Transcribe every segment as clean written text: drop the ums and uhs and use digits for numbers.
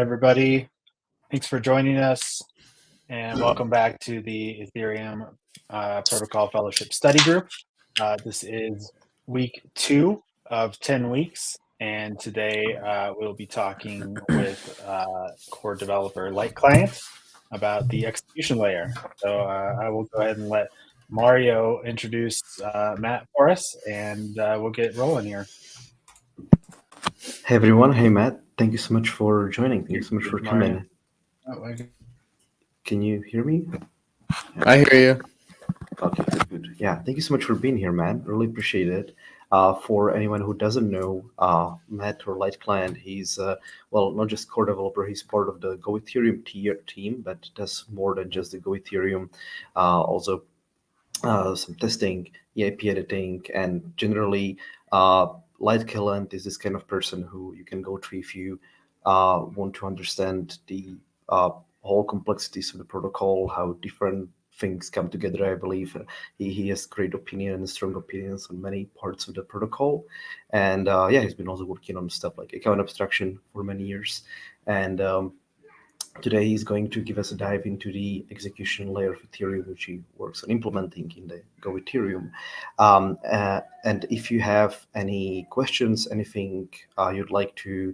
everybody. Thanks for joining us, and welcome back to the Ethereum Protocol Fellowship Study Group. This is week 2 of 10 weeks, and today we'll be talking with core developer lightclient about the execution layer. So I will go ahead and let Mario introduce Matt for us, and we'll get rolling here. Hey everyone, hey Matt, thank you so much for joining. Thank you so much for coming. Can you hear me? I hear you. Okay, good. Yeah, thank you so much for being here, man. Really appreciate it. For anyone who doesn't know, Matt or lightclient, he's not just core developer. He's part of the Go Ethereum team that does more than just the Go Ethereum. Also, some testing, EIP editing, and generally, lightclient is this kind of person who you can go to if you want to understand the whole complexities of the protocol, how different things come together. I believe he has great opinion and strong opinions on many parts of the protocol. And he's been also working on stuff like account abstraction for many years. And today he's going to give us a dive into the execution layer of Ethereum, which he works on implementing in the Go Ethereum. And if you have any questions, anything you'd like to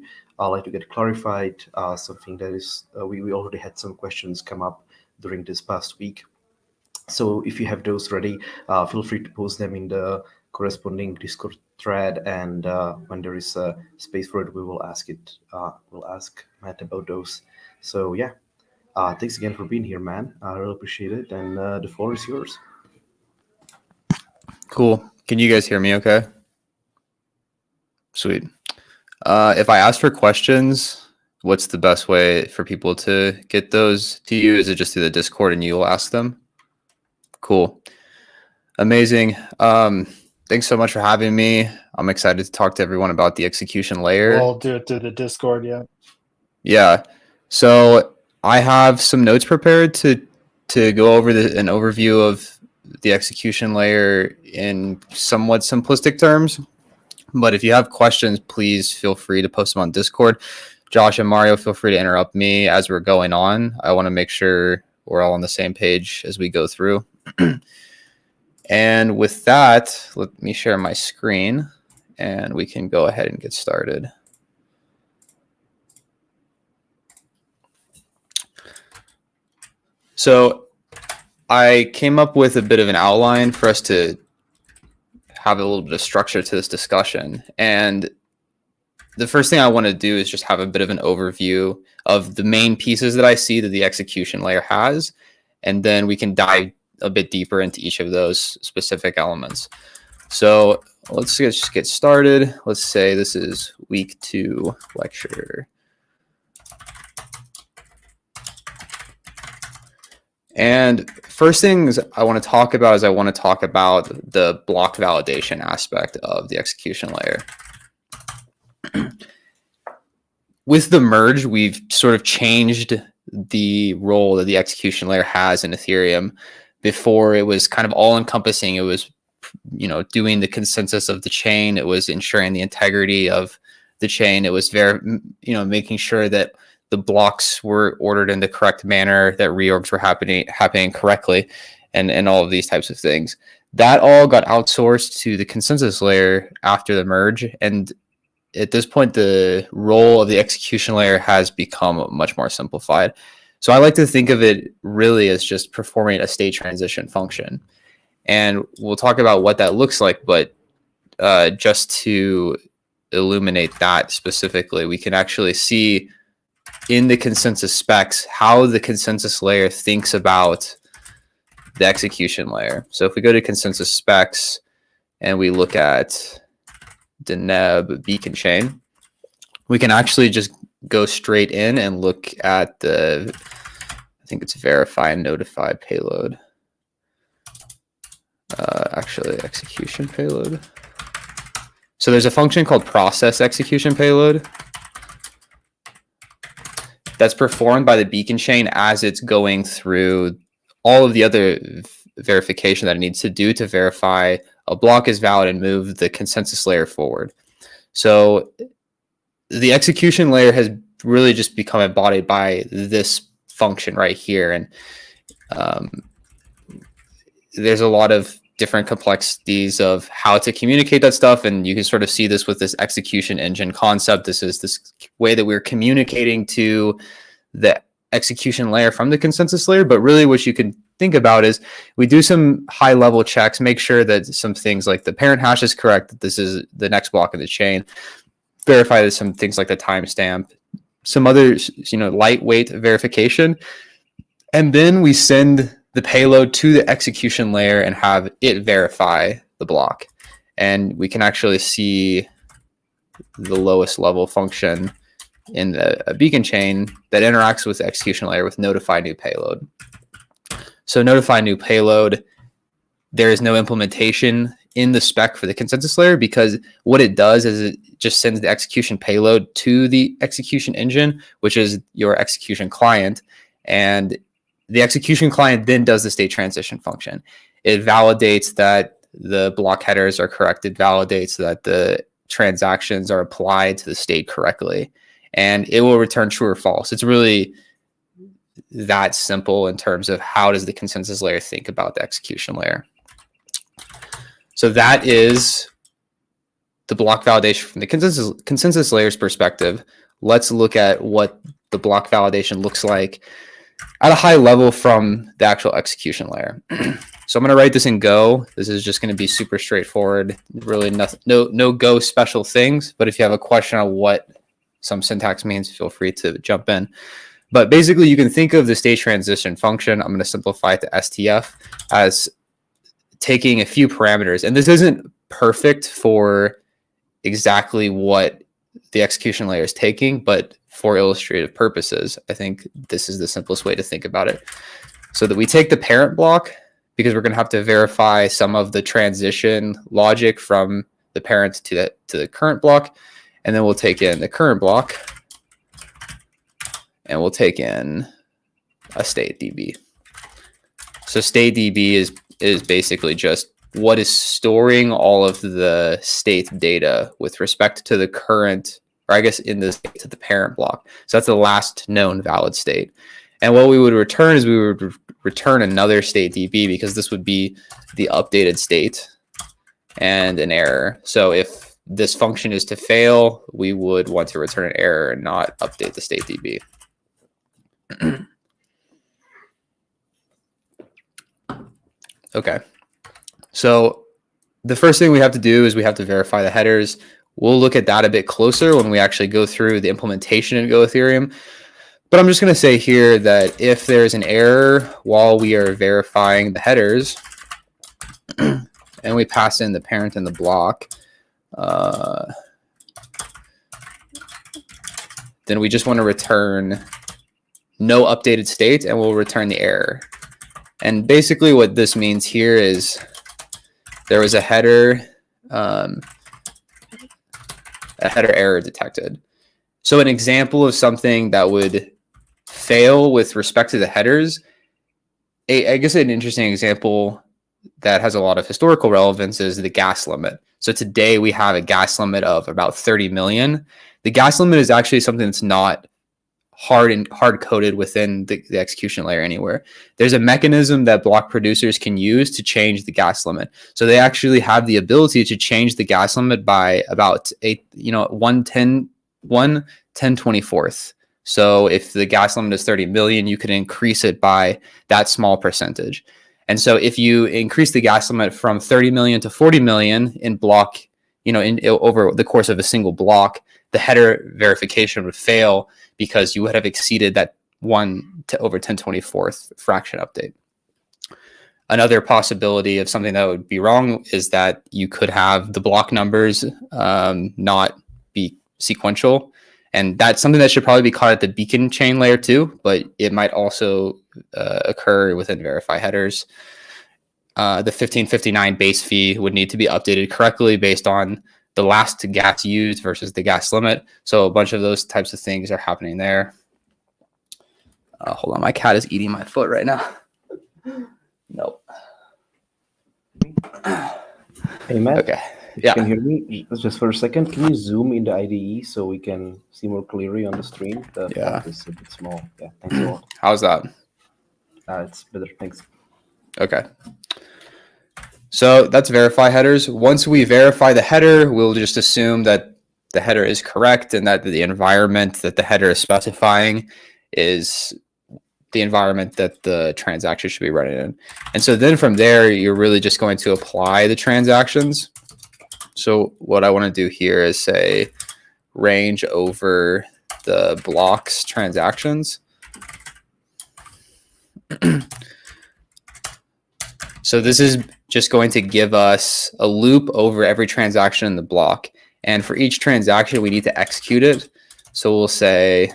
get clarified, something that is, we already had some questions come up during this past week. So if you have those ready, feel free to post them in the corresponding Discord thread, and when there is a space for it, we will ask it. We'll ask Matt about those. So yeah, thanks again for being here, man. I really appreciate it, and the floor is yours. Cool. Can you guys hear me okay? Sweet. If I ask for questions, what's the best way for people to get those to you? Is it just through the Discord and you will ask them? Cool. Amazing. Thanks so much for having me. I'm excited to talk to everyone about the execution layer. We'll do it through the Discord, yeah. Yeah. So I have some notes prepared to go over an overview of the execution layer in somewhat simplistic terms. But if you have questions, please feel free to post them on Discord. Josh and Mario, feel free to interrupt me as we're going on. I want to make sure we're all on the same page as we go through. And with that, let me share my screen and we can go ahead and get started. So I came up with a bit of an outline for us to have a little bit of structure to this discussion. And the first thing I want to do is just have a bit of an overview of the main pieces that I see that the execution layer has. And then we can dive a bit deeper into each of those specific elements. So let's just get started. Let's say this is week 2 lecture. And first things I want to talk about is the block validation aspect of the execution layer. With the merge, we've sort of changed the role that the execution layer has in Ethereum. Before, it was kind of all-encompassing. It was, doing the consensus of the chain. It was ensuring the integrity of the chain. It was making sure that the blocks were ordered in the correct manner, that reorgs were happening correctly, and all of these types of things. That all got outsourced to the consensus layer after the merge. And at this point, the role of the execution layer has become much more simplified. So I like to think of it really as just performing a state transition function. And we'll talk about what that looks like, but just to illuminate that specifically, we can actually see in the consensus specs how the consensus layer thinks about the execution layer. So if we go to consensus specs and we look at Deneb beacon chain, we can actually just go straight in and look at I think it's verify and notify payload. Actually, execution payload. So there's a function called process execution payload that's performed by the beacon chain as it's going through all of the other verification that it needs to do to verify a block is valid and move the consensus layer forward. So the execution layer has really just become embodied by this function right here. And there's a lot of different complexities of how to communicate that stuff. And you can sort of see this with this execution engine concept. This is this way that we're communicating to the execution layer from the consensus layer. But really what you can think about is we do some high level checks, make sure that some things like the parent hash is correct, that this is the next block in the chain, verify that some things like the timestamp, some other, lightweight verification. And then we send the payload to the execution layer and have it verify the block. And we can actually see the lowest level function in a beacon chain that interacts with the execution layer with notify new payload. So notify new payload, there is no implementation in the spec for the consensus layer, because what it does is it just sends the execution payload to the execution engine, which is your execution client. And the execution client then does the state transition function. It validates that the block headers are correct. It validates that the transactions are applied to the state correctly. And it will return true or false. It's really that simple in terms of how does the consensus layer think about the execution layer. So that is the block validation from the consensus layer's perspective. Let's look at what the block validation looks like at a high level from the actual execution layer. So I'm going to write this in Go. This is just going to be super straightforward. Really no Go special things. But if you have a question on what some syntax means, feel free to jump in. But basically, you can think of the state transition function. I'm going to simplify it to STF as taking a few parameters. And this isn't perfect for exactly what the execution layer is taking, but for illustrative purposes, I think this is the simplest way to think about it. So that we take the parent block, because we're going to have to verify some of the transition logic from the parent to the current block. And then we'll take in the current block, and we'll take in a state DB. So state DB is basically just what is storing all of the state data with respect to the current, or I guess in this case, to the parent block. So that's the last known valid state. And what we would return is we would return another state DB, because this would be the updated state and an error. So if this function is to fail, we would want to return an error and not update the state DB. Okay. So the first thing we have to do is we have to verify the headers. We'll look at that a bit closer when we actually go through the implementation in Go Ethereum. But I'm just going to say here that if there's an error while we are verifying the headers, and we pass in the parent and the block, then we just want to return no updated state, and we'll return the error. And basically what this means here is there was a header error detected. So an example of something that would fail with respect to the headers, I guess an interesting example that has a lot of historical relevance is the gas limit. So today we have a gas limit of about 30 million. The gas limit is actually something that's not hard coded within the execution layer anywhere. There's a mechanism that block producers can use to change the gas limit. So they actually have the ability to change the gas limit by about 1/1024th. So if the gas limit is 30 million, you could increase it by that small percentage. And so if you increase the gas limit from 30 million to 40 million in block, over the course of a single block, the header verification would fail because you would have exceeded that 1/1024th fraction update. Another possibility of something that would be wrong is that you could have the block numbers not be sequential. And that's something that should probably be caught at the beacon chain layer too, but it might also occur within verify headers. The 1559 base fee would need to be updated correctly based on the last gas used versus the gas limit. So a bunch of those types of things are happening there. Hold on, my cat is eating my foot right now. Nope. Hey, Matt. Okay. If Yeah. you can hear me, just for a second, can you zoom into IDE so we can see more clearly on the screen? The Yeah. font is a bit small. Yeah, thanks a lot. How's that? It's better. Thanks. Okay. So that's verify headers. Once we verify the header, we'll just assume that the header is correct and that the environment that the header is specifying is the environment that the transaction should be running in. And so then from there, you're really just going to apply the transactions. So what I want to do here is say range over the blocks transactions. So this is just going to give us a loop over every transaction in the block. And for each transaction, we need to execute it. So we'll say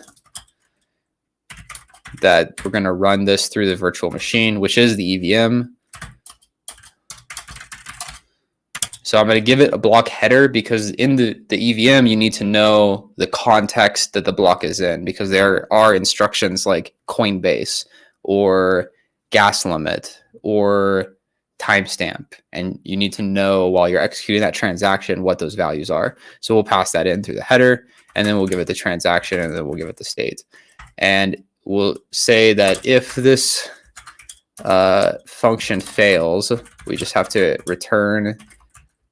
that we're going to run this through the virtual machine, which is the EVM. So I'm going to give it a block header because in the EVM, you need to know the context that the block is in, because there are instructions like Coinbase or gas limit or timestamp, and you need to know while you're executing that transaction what those values are. So we'll pass that in through the header, and then we'll give it the transaction, and then we'll give it the state. And we'll say that if this function fails, we just have to return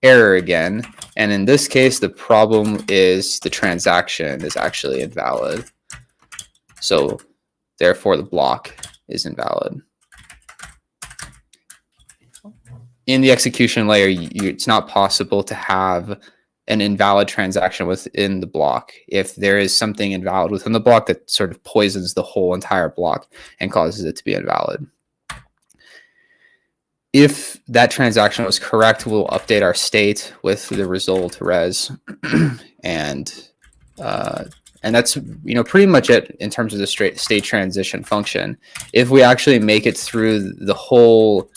error again. And in this case, the problem is the transaction is actually invalid. So therefore, the block is invalid. In the execution layer, it's not possible to have an invalid transaction within the block. If there is something invalid within the block, that sort of poisons the whole entire block and causes it to be invalid. If that transaction was correct, we'll update our state with the result res, and that's pretty much it in terms of the state transition function. If we actually make it through the whole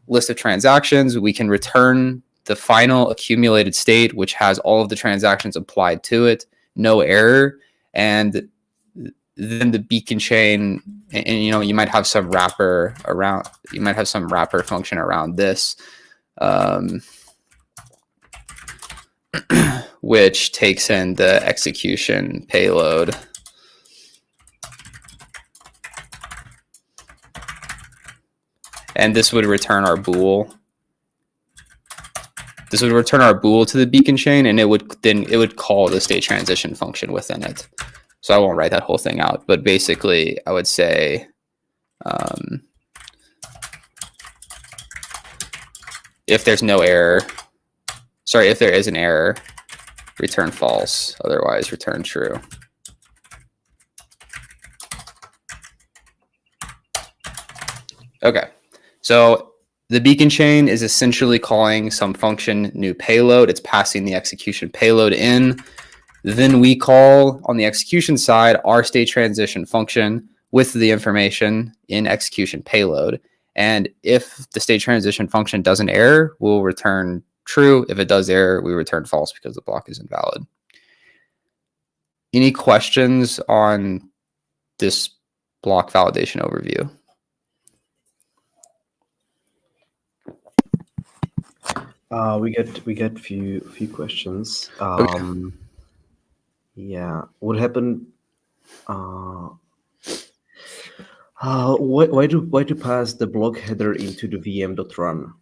list of transactions, we can return the final accumulated state, which has all of the transactions applied to it, no error, and then the beacon chain, and you might have some wrapper around, you might have some wrapper function around this, which takes in the execution payload. And this would return our bool. This would return our bool to the beacon chain, and it would call the state transition function within it. So I won't write that whole thing out, but basically I would say if there's no error, sorry, if there is an error, return false, otherwise return true. Okay, so the beacon chain is essentially calling some function new payload. It's passing the execution payload in. Then we call on the execution side our state transition function with the information in execution payload. And if the state transition function does an error, we'll return true. If it does error, we return false because the block is invalid. Any questions on this block validation overview? We get few questions. Okay. Yeah, what happened? Why to pass the block header into the VM.run?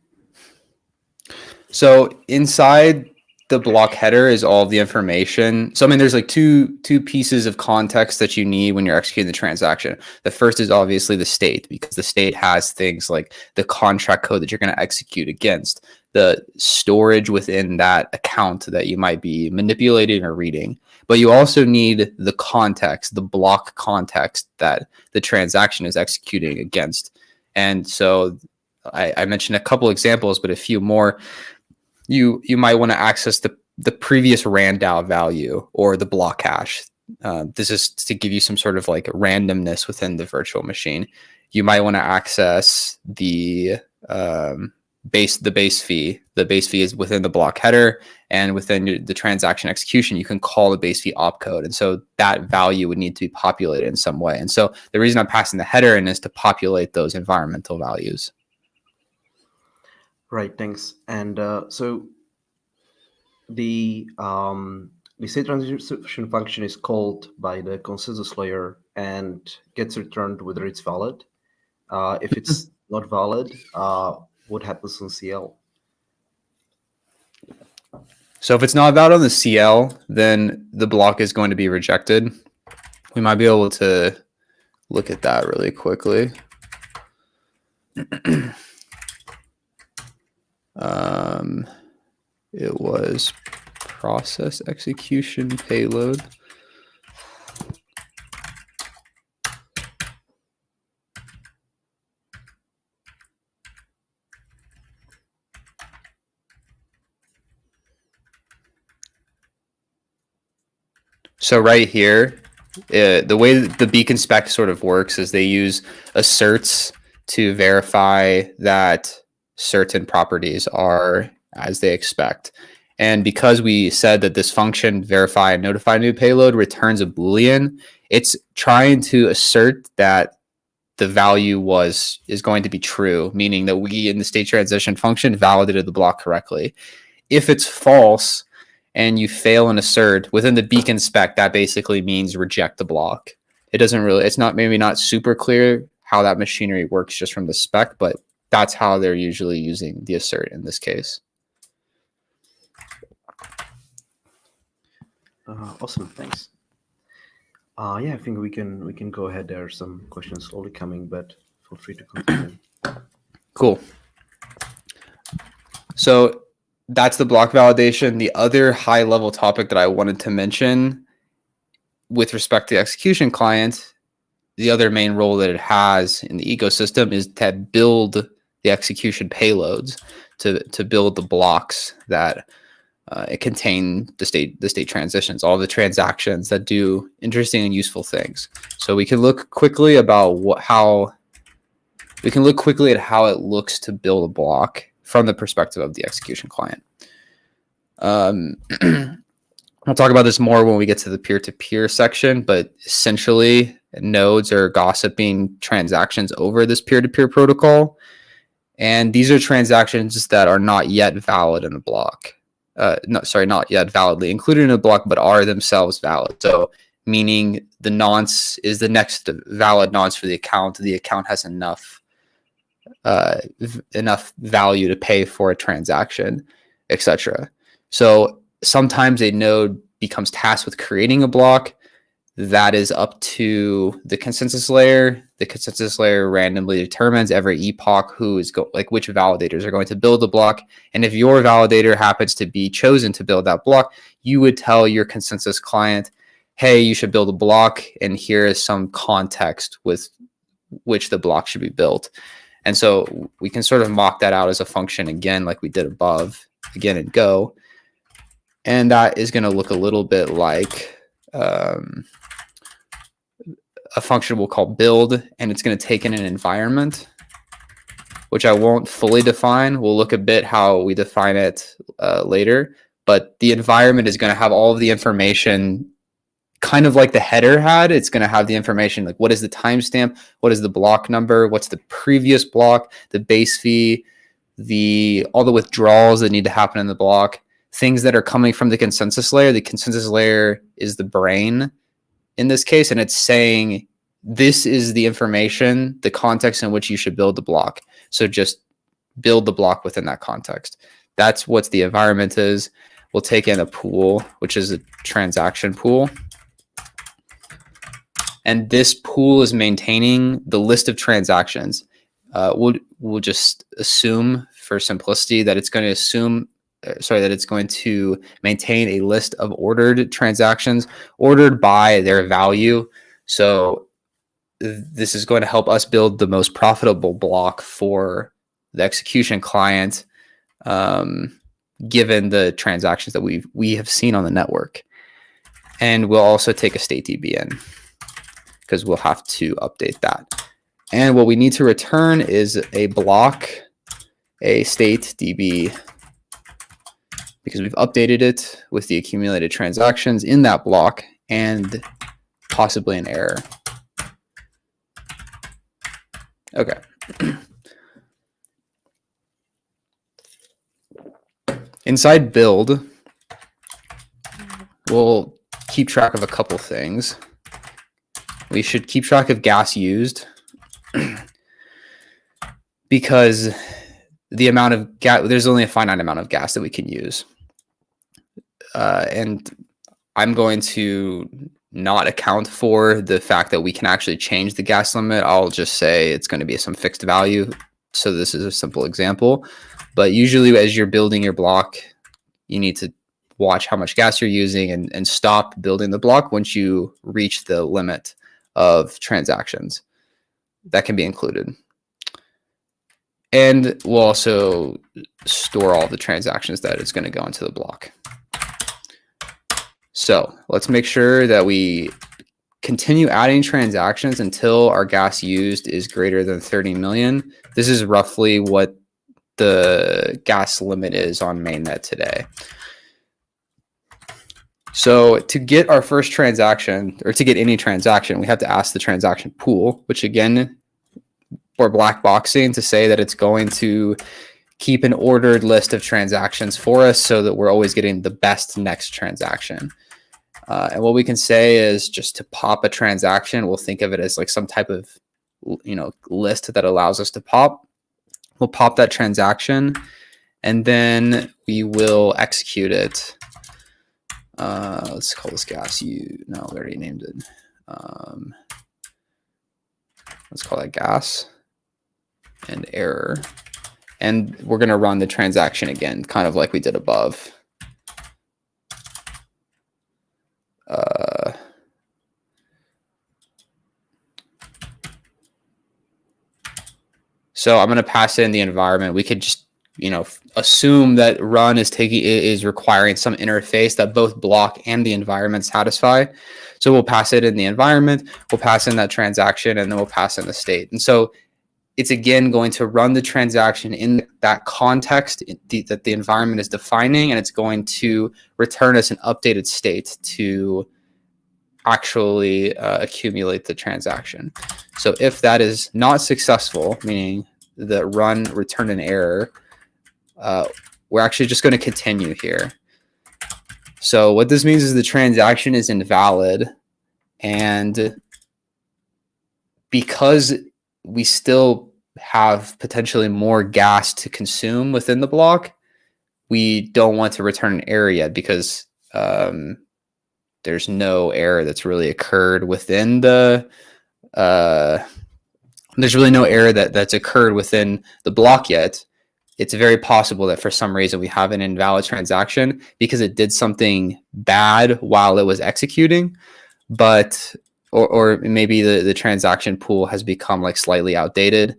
So inside the block header is all the information. So I mean, there's like two pieces of context that you need when you're executing the transaction. The first is obviously the state, because the state has things like the contract code that you're going to execute against, the storage within that account that you might be manipulating or reading. But you also need the context, the block context that the transaction is executing against. And so I mentioned a couple examples, but a few more. You might want to access the previous random value or the block hash. This is to give you some sort of like randomness within the virtual machine. You might want to access the base fee. The base fee is within the block header, and within the transaction execution, you can call the base fee opcode. And so that value would need to be populated in some way. And so the reason I'm passing the header in is to populate those environmental values. Right, thanks. And so the state transition function is called by the consensus layer and gets returned whether it's valid. If it's not valid, what happens on CL? So if it's not valid on the CL, then the block is going to be rejected. We might be able to look at that really quickly. It was process execution payload. So right here, the way that the beacon spec sort of works is they use asserts to verify that certain properties are as they expect. And because we said that this function verify and notify new payload returns a Boolean, it's trying to assert that the value is going to be true, meaning that we in the state transition function validated the block correctly. If it's false and you fail an assert within the beacon spec, that basically means reject the block. It doesn't really, it's not maybe not super clear how that machinery works just from the spec, but that's how they're usually using the assert in this case. Awesome, thanks. Yeah, I think we can go ahead. There are some questions slowly coming, but feel free to continue. Cool. So that's the block validation. The other high level topic that I wanted to mention with respect to the execution client, the other main role that it has in the ecosystem is to build the execution payloads, to build the blocks that it contain the state transitions, all the transactions that do interesting and useful things. So we can look quickly about how it looks to build a block from the perspective of the execution client. I'll talk about this more when we get to the peer-to-peer section, but essentially nodes are gossiping transactions over this peer-to-peer protocol. And these are transactions that are not yet valid in a block. Not yet validly included in a block, but are themselves valid. So meaning the nonce is the next valid nonce for the account. The account has enough value to pay for a transaction, etc. So sometimes a node becomes tasked with creating a block that is up to the consensus layer. The consensus layer randomly determines every epoch which validators are going to build the block. And if your validator happens to be chosen to build that block, you would tell your consensus client, hey, you should build a block, and here is some context with which the block should be built. And so we can sort of mock that out as a function again, like we did above, again in Go. And that is going to look a little bit like a function we'll call build, and it's going to take in an environment, which I won't fully define. We'll look a bit how we define it later, but the environment is going to have all of the information kind of like the header had. It's going to have the information like what is the timestamp, what is the block number, what's the previous block, the base fee, all the withdrawals that need to happen in the block, things that are coming from the consensus layer. The consensus layer is the brain in this case, and it's saying this is the information, the context in which you should build the block. So just build the block within that context. That's what the environment is. We'll take in a pool, which is a transaction pool. And this pool is maintaining the list of transactions. We'll just assume for simplicity that it's going to maintain a list of ordered transactions, ordered by their value. So this is going to help us build the most profitable block for the execution client, given the transactions that we have seen on the network. And we'll also take a state DB in, because we'll have to update that. And what we need to return is a block, a state DB, because we've updated it with the accumulated transactions in that block and possibly an error. Okay. Inside build, we'll keep track of a couple things. We should keep track of gas used because the amount of gas, there's only a finite amount of gas that we can use. And I'm going to not account for the fact that we can actually change the gas limit. I'll just say it's going to be some fixed value. So this is a simple example, but usually as you're building your block, you need to watch how much gas you're using and stop building the block once you reach the limit of transactions. That can be included. And we'll also store all the transactions that is going to go into the block. So let's make sure that we continue adding transactions until our gas used is greater than 30 million. This is roughly what the gas limit is on mainnet today. So to get our first transaction, or to get any transaction, we have to ask the transaction pool, which again, we're black boxing to say that it's going to keep an ordered list of transactions for us so that we're always getting the best next transaction. And what we can say is just to pop a transaction, we'll think of it as like some type of, list that allows us to pop. We'll pop that transaction and then we will execute it. Let's call this gas no, we already named it. Let's call that gas and error. And we're going to run the transaction again, kind of like we did above. So I'm going to pass it in the environment. We could just, assume that run is requiring some interface that both block and the environment satisfy. So we'll pass it in the environment, we'll pass in that transaction, and then we'll pass in the state. And so it's again going to run the transaction in that context that the environment is defining, and it's going to return us an updated state to actually accumulate the transaction. So if that is not successful, meaning the run returned an error, we're actually just going to continue here. So what this means is the transaction is invalid, and because we still have potentially more gas to consume within the block, we don't want to return an error yet because there's no error that's really occurred within the there's really no error that's occurred within the block yet. It's very possible that for some reason we have an invalid transaction because it did something bad while it was executing, but or maybe the transaction pool has become like slightly outdated.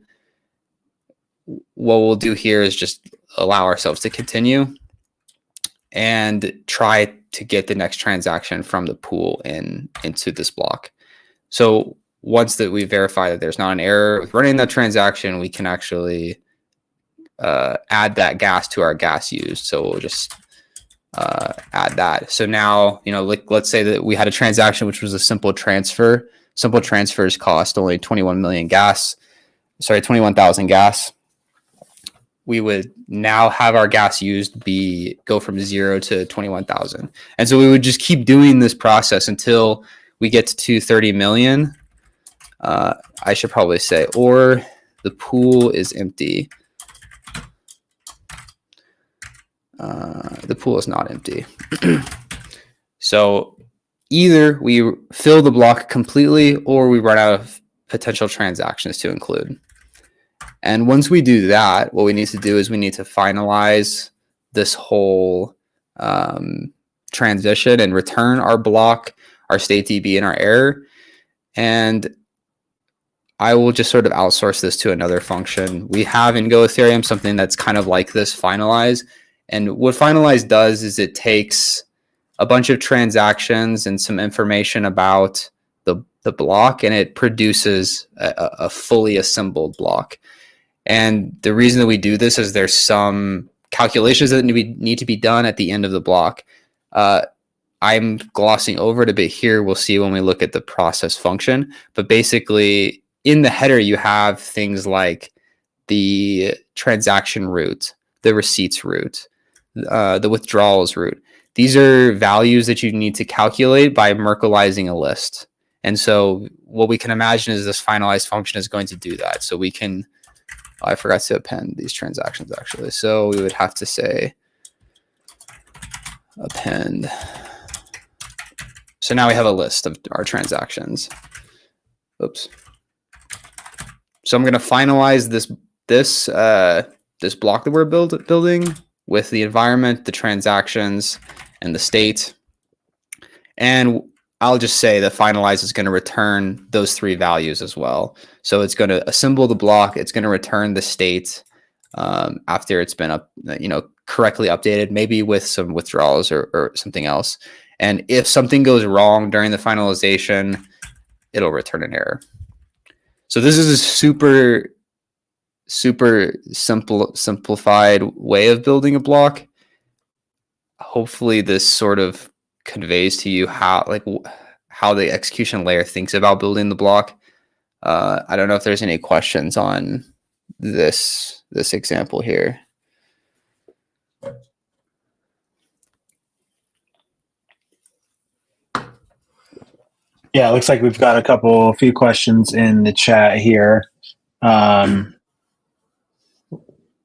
What we'll do here is just allow ourselves to continue and try to get the next transaction from the pool into this block. So once that we verify that there's not an error with running that transaction, we can actually add that gas to our gas used. So we'll just add that. So now, let's say that we had a transaction which was a simple transfer. Simple transfers cost only 21,000 gas. We would now have our gas used go from 0 to 21,000. And so we would just keep doing this process until we get to 30 million. I should probably say, or the pool is empty. The pool is not empty. So either we fill the block completely or we run out of potential transactions to include. And once we do that, what we need to do is we need to finalize this whole transition and return our block, our state DB, and our error. And I will just sort of outsource this to another function. We have in Go Ethereum something that's kind of like this, finalize. And what finalize does is it takes a bunch of transactions and some information about the block, and it produces a fully assembled block. And the reason that we do this is there's some calculations that need to be done at the end of the block. I'm glossing over it a bit here. We'll see when we look at the process function. But basically, in the header, you have things like the transaction route, the receipts route, the withdrawals route. these are values that you need to calculate by Merkleizing a list. And so what we can imagine is this finalized function is going to do that. So we can, I forgot to append these transactions actually. So we would have to say append. So now we have a list of our transactions. Oops. So I'm going to finalize this block that we're building with the environment, the transactions, and the state. And I'll just say that finalize is going to return those three values as well. So it's going to assemble the block. It's going to return the state after it's been correctly updated, maybe with some withdrawals or something else. And if something goes wrong during the finalization, it'll return an error. So this is a super simplified way of building a block. Hopefully this sort of conveys to you how the execution layer thinks about building the block. I don't know if there's any questions on this example here. Yeah, it looks like we've got a few questions in the chat here.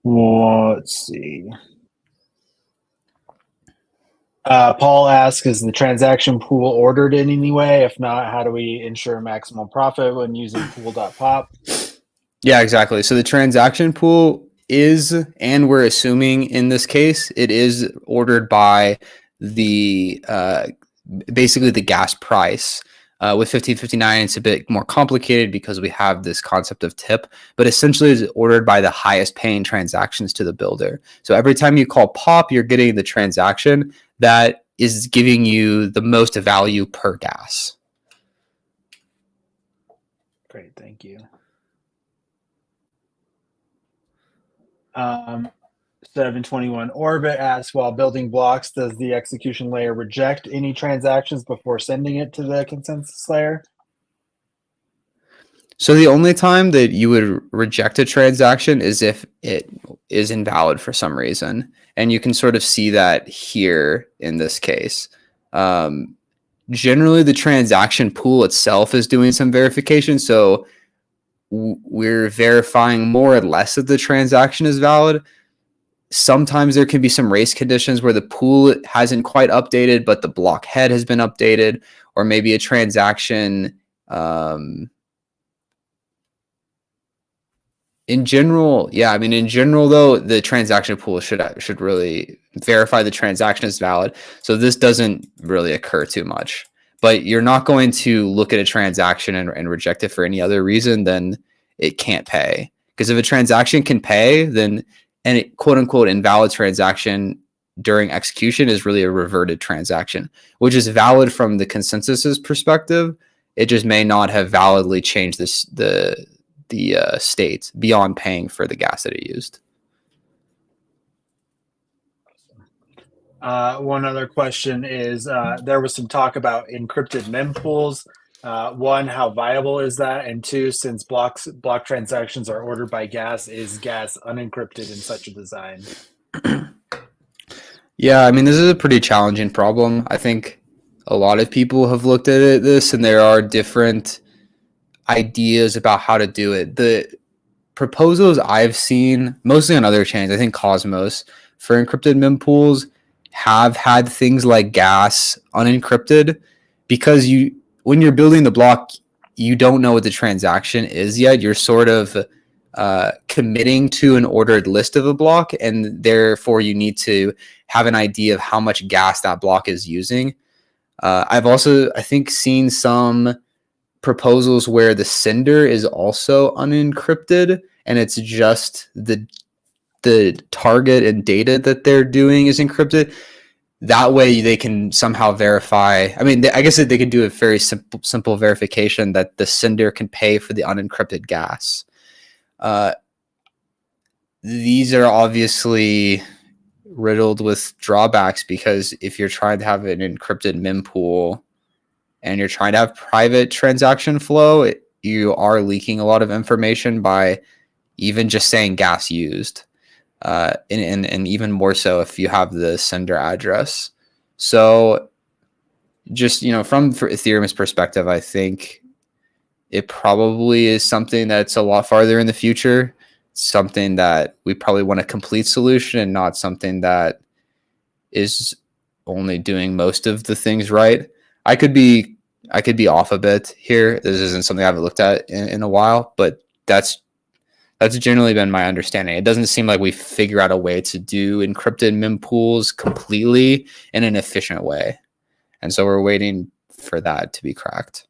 Let's see. Paul asks, is the transaction pool ordered in any way? If not, how do we ensure maximum profit when using pool.pop? Yeah, exactly. So the transaction pool is, and we're assuming in this case, it is ordered by the basically the gas price. With 1559, it's a bit more complicated because we have this concept of tip, but essentially it's ordered by the highest paying transactions to the builder. So every time you call pop, you're getting the transaction that is giving you the most value per gas. Great, thank you. 721 Orbit asks, while building blocks, does the execution layer reject any transactions before sending it to the consensus layer? So the only time that you would reject a transaction is if it is invalid for some reason. And you can sort of see that here in this case. Generally, the transaction pool itself is doing some verification. So we're verifying more or less that the transaction is valid. Sometimes there can be some race conditions where the pool hasn't quite updated, but the block head has been updated, or maybe a transaction. In general, though, the transaction pool should really verify the transaction is valid. So this doesn't really occur too much. But you're not going to look at a transaction and reject it for any other reason than it can't pay. Because if a transaction can pay, then a quote unquote invalid transaction during execution is really a reverted transaction, which is valid from the consensus's perspective. It just may not have validly changed the state beyond paying for the gas that it used. One other question is, there was some talk about encrypted mempools. One, how viable is that? And two, since block transactions are ordered by gas, is gas unencrypted in such a design? Yeah, I mean, this is a pretty challenging problem. I think a lot of people have looked at this, and there are different ideas about how to do it. The proposals I've seen, mostly on other chains, I think Cosmos, for encrypted mempools have had things like gas unencrypted, because when you're building the block, you don't know what the transaction is yet. You're sort of committing to an ordered list of a block, and therefore you need to have an idea of how much gas that block is using. I've also, I think, seen some proposals where the sender is also unencrypted, and it's just the target and data that they're doing is encrypted. That way they can somehow verify. I mean, I guess that they can do a very simple verification that the sender can pay for the unencrypted gas. These are obviously riddled with drawbacks, because if you're trying to have an encrypted mempool and you're trying to have private transaction flow, you are leaking a lot of information by even just saying gas used. And even more so if you have the sender address. So just, from for Ethereum's perspective, I think it probably is something that's a lot farther in the future, something that we probably want a complete solution and not something that is only doing most of the things right. I could be off a bit here. This isn't something I haven't looked at in a while, but that's generally been my understanding. It doesn't seem like we figure out a way to do encrypted mempools completely in an efficient way. And so we're waiting for that to be cracked.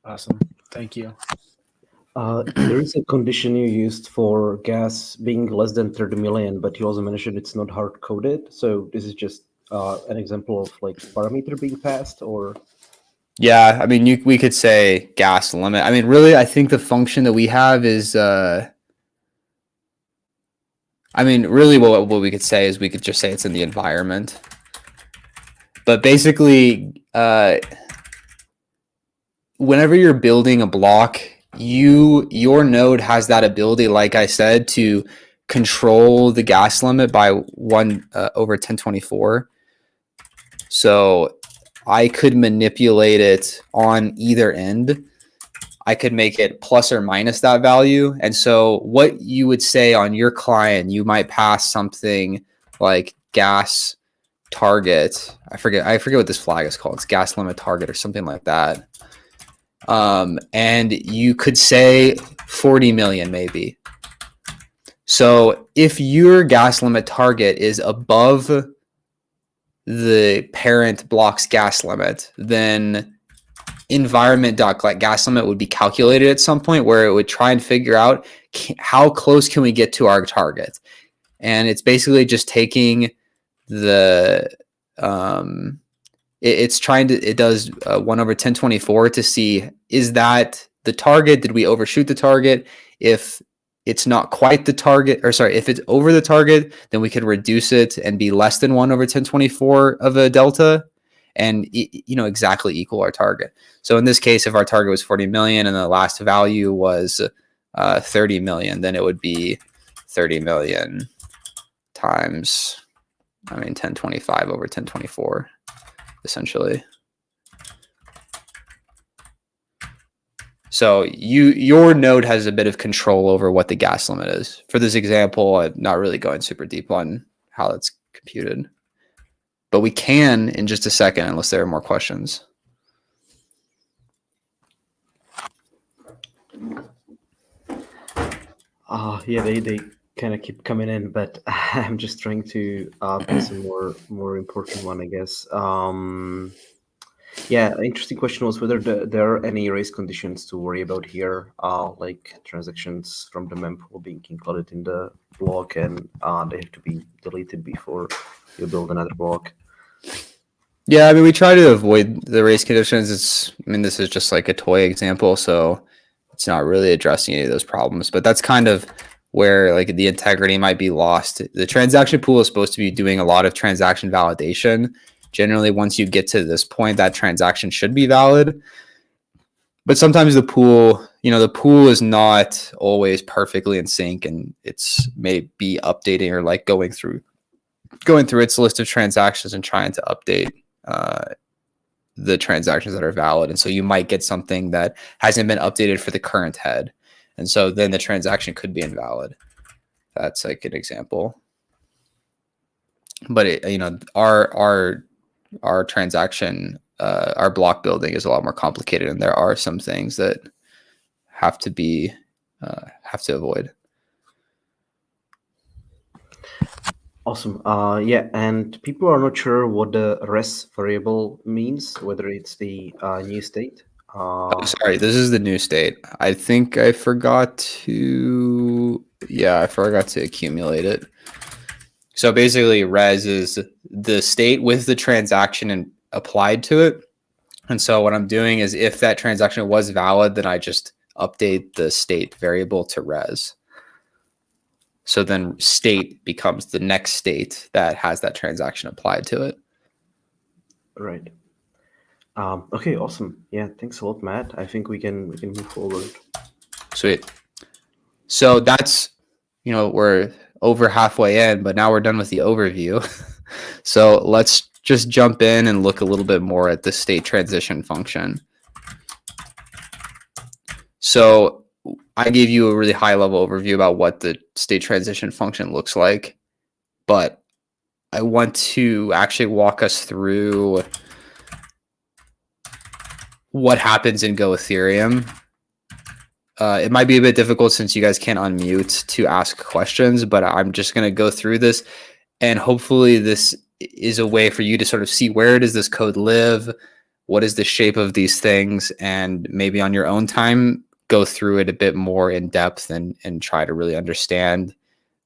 Awesome. Thank you. There is a condition you used for gas being less than 30 million, but you also mentioned it's not hard coded. So this is just an example of like parameter being passed, or? Yeah, I mean, we could say gas limit. I mean, really, I think the function that we have is, I mean, really what we could say is we could just say it's in the environment. But basically, whenever you're building a block, your node has that ability, like I said, to control the gas limit by 1 over 1024. So I could manipulate it on either end. I could make it plus or minus that value. And so what you would say on your client, you might pass something like gas target. I forget what this flag is called. It's gas limit target or something like that. And you could say 40 million maybe. So if your gas limit target is above the parent block's gas limit, then environment.gas limit would be calculated at some point where it would try and figure out how close can we get to our target. And it's basically just taking the it does 1 over 1024 to see, is that the target? Did we overshoot the target? If it's not quite the target, or sorry, if it's over the target, then we could reduce it and be less than 1 over 1024 of a delta and, exactly equal our target. So in this case, if our target was 40 million and the last value was 30 million, then it would be 30 million times, 1025 over 1024, essentially. So your node has a bit of control over what the gas limit is. For this example, I'm not really going super deep on how that's computed, but we can in just a second, unless there are more questions. Yeah, they kind of keep coming in, but I'm just trying to get some more important one, I guess. Yeah, interesting question was whether there are any race conditions to worry about here, like transactions from the mempool being included in the block, and they have to be deleted before you build another block. Yeah, we try to avoid the race conditions. This is just like a toy example, so it's not really addressing any of those problems. But that's kind of where like the integrity might be lost. The transaction pool is supposed to be doing a lot of transaction validation. Generally, once you get to this point, that transaction should be valid. But sometimes the pool is not always perfectly in sync, and it's may be updating or like going through its list of transactions and trying to update the transactions that are valid. And so you might get something that hasn't been updated for the current head. And so then the transaction could be invalid. That's like an example. But our transaction, our block building is a lot more complicated, and there are some things that have to avoid. Awesome. Yeah, and people are not sure what the res variable means, whether it's the new state. Sorry, this is the new state. I think I forgot to accumulate it. So basically, res is the state with the transaction applied to it. And so what I'm doing is, if that transaction was valid, then I just update the state variable to res. So then state becomes the next state that has that transaction applied to it. Right. Okay, awesome. Yeah, thanks a lot, Matt. I think we can move forward. Sweet. So that's we're over halfway in, but now we're done with the overview. So let's just jump in and look a little bit more at the state transition function. So I gave you a really high level overview about what the state transition function looks like, but I want to actually walk us through what happens in Go Ethereum. It might be a bit difficult since you guys can't unmute to ask questions, but I'm just going to go through this, and hopefully this is a way for you to sort of see where does this code live, what is the shape of these things, and maybe on your own time go through it a bit more in depth and try to really understand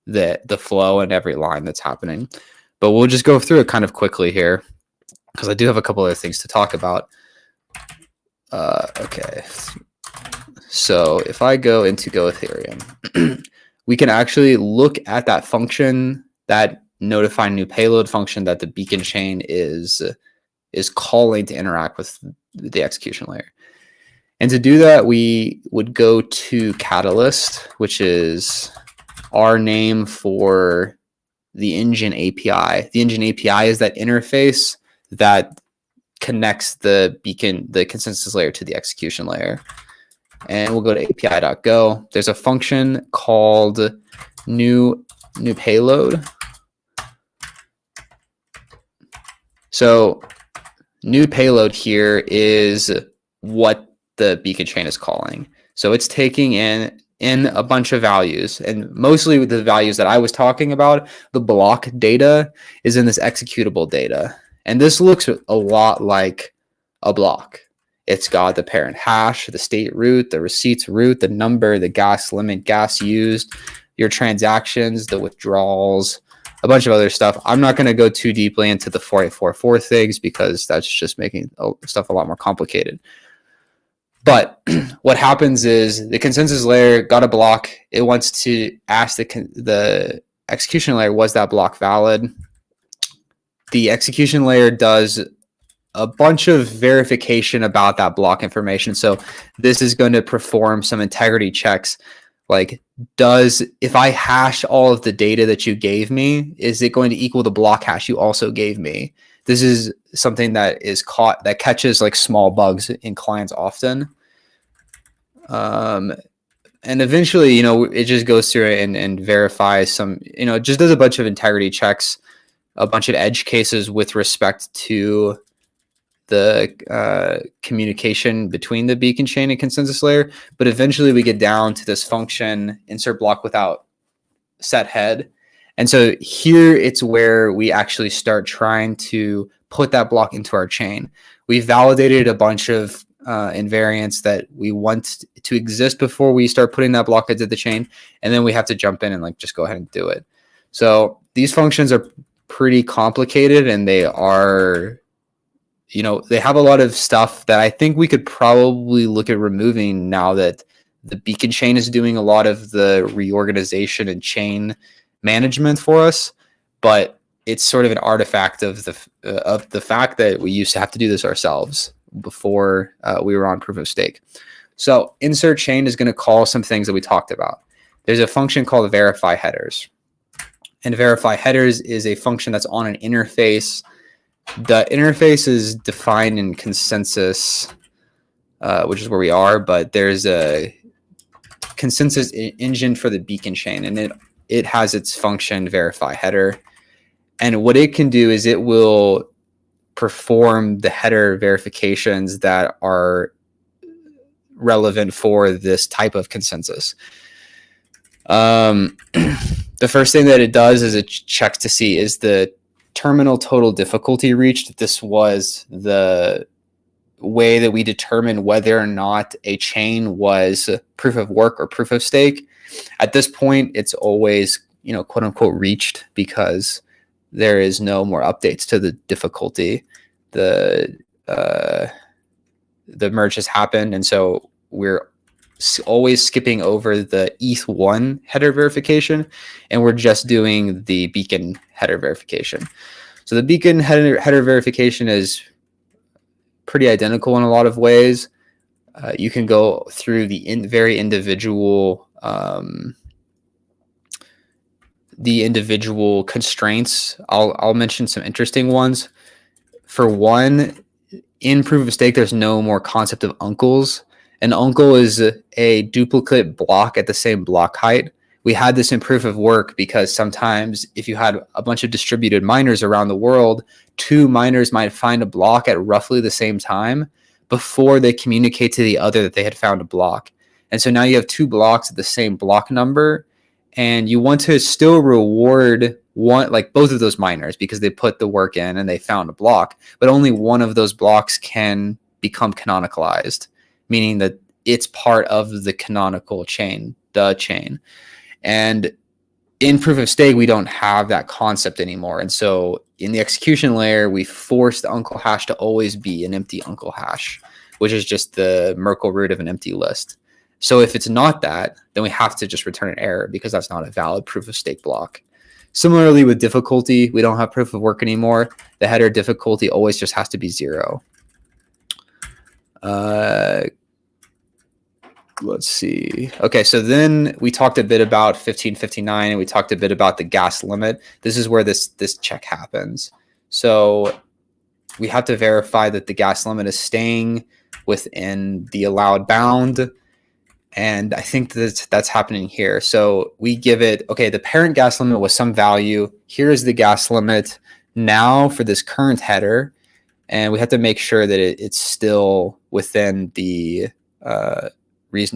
the flow and every line that's happening. But we'll just go through it kind of quickly here because I do have a couple other things to talk about. Okay. So if I go into Go Ethereum, we can actually look at that function, that notify new payload function that the beacon chain is calling to interact with the execution layer. And to do that, we would go to Catalyst, which is our name for the engine API. The engine API is that interface that connects the beacon, the consensus layer, to the execution layer. And we'll go to api.go. There's a function called new payload. So new payload here is what the beacon chain is calling. So it's taking in a bunch of values, and mostly with the values that I was talking about, the block data is in this executable data. And this looks a lot like a block. It's got the parent hash, the state root, the receipts root, the number, the gas limit, gas used, your transactions, the withdrawals, a bunch of other stuff. I'm not going to go too deeply into the 4844 things because that's just making stuff a lot more complicated. But what happens is the consensus layer got a block. It wants to ask the execution layer, was that block valid? The execution layer does a bunch of verification about that block information. So this is going to perform some integrity checks. Like, if I hash all of the data that you gave me, is it going to equal the block hash you also gave me? This is something that catches like small bugs in clients often. And eventually, it just goes through and verifies some, it just does a bunch of integrity checks, a bunch of edge cases with respect to the communication between the beacon chain and consensus layer. But eventually we get down to this function, insert block without set head. And so here it's where we actually start trying to put that block into our chain. We've validated a bunch of invariants that we want to exist before we start putting that block into the chain. And then we have to jump in and just go ahead and do it. So these functions are pretty complicated, and they are, they have a lot of stuff that I think we could probably look at removing now that the beacon chain is doing a lot of the reorganization and chain management for us. But it's sort of an artifact of the fact that we used to have to do this ourselves before we were on proof of stake. So insert chain is going to call some things that we talked about. There's a function called verify headers. And verify headers is a function that's on an interface. The interface is defined in consensus, which is where we are, but there's a consensus engine for the beacon chain, and it has its function verify header. And what it can do is it will perform the header verifications that are relevant for this type of consensus. The first thing that it does is it checks to see, is the terminal total difficulty reached? This was the way that we determine whether or not a chain was proof of work or proof of stake. At this point, it's always, quote unquote, reached, because there is no more updates to the difficulty. The merge has happened, and so we're always skipping over the ETH1 header verification, and we're just doing the beacon header verification. So the beacon header verification is pretty identical in a lot of ways. You can go through the very individual the individual constraints, I'll mention some interesting ones. For one, in proof of stake, there's no more concept of uncles. An uncle is a duplicate block at the same block height. We had this in proof of work because sometimes if you had a bunch of distributed miners around the world, two miners might find a block at roughly the same time before they communicate to the other that they had found a block. And so now you have two blocks at the same block number, and you want to still reward one, like both of those miners, because they put the work in and they found a block, but only one of those blocks can become canonicalized, meaning that it's part of the canonical chain, the chain. And in proof of stake, we don't have that concept anymore. And so in the execution layer, we force the uncle hash to always be an empty uncle hash, which is just the Merkle root of an empty list. So if it's not that, then we have to just return an error because that's not a valid proof of stake block. Similarly with difficulty, we don't have proof of work anymore. The header difficulty always just has to be 0. Let's see. Okay, so then we talked a bit about 1559 and we talked a bit about the gas limit. This is where this check happens. So we have to verify that the gas limit is staying within the allowed bound. And I think that's happening here. So we give it, okay, the parent gas limit was some value. Here is the gas limit now for this current header. And we have to make sure that it's still within the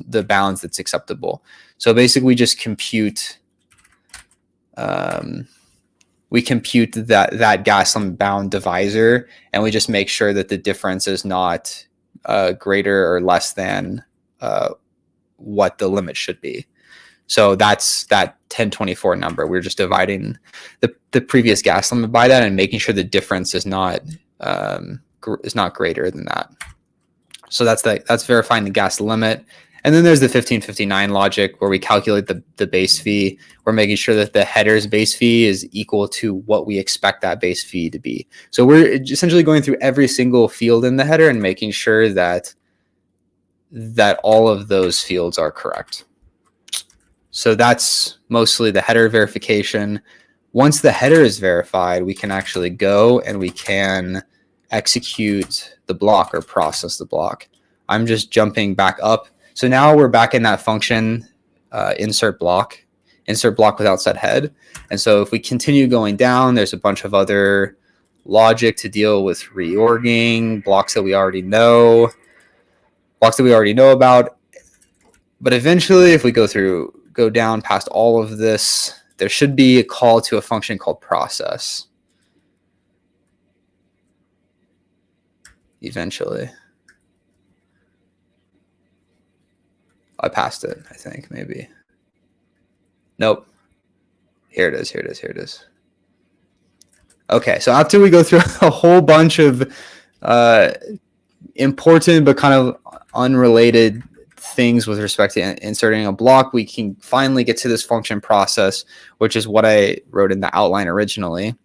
the bounds that's acceptable. So basically we just compute, we compute that gas limit bound divisor, and we just make sure that the difference is not greater or less than what the limit should be. So that's that 1024 number. We're just dividing the previous gas limit by that and making sure the difference is not greater than that. So that's verifying the gas limit. And then there's the 1559 logic where we calculate the base fee. We're making sure that the header's base fee is equal to what we expect that base fee to be. So we're essentially going through every single field in the header and making sure that all of those fields are correct. So that's mostly the header verification. Once the header is verified, we can actually go and we can execute the block or process the block. I'm just jumping back up. So now we're back in that function, insert block without set head. And so if we continue going down, there's a bunch of other logic to deal with reorging, blocks that we already know about. But eventually, if we go down past all of this, there should be a call to a function called process. Eventually. I passed it, I think, maybe. Nope. Here it is. Okay, so after we go through a whole bunch of important but kind of unrelated things with respect to inserting a block, we can finally get to this function process, which is what I wrote in the outline originally.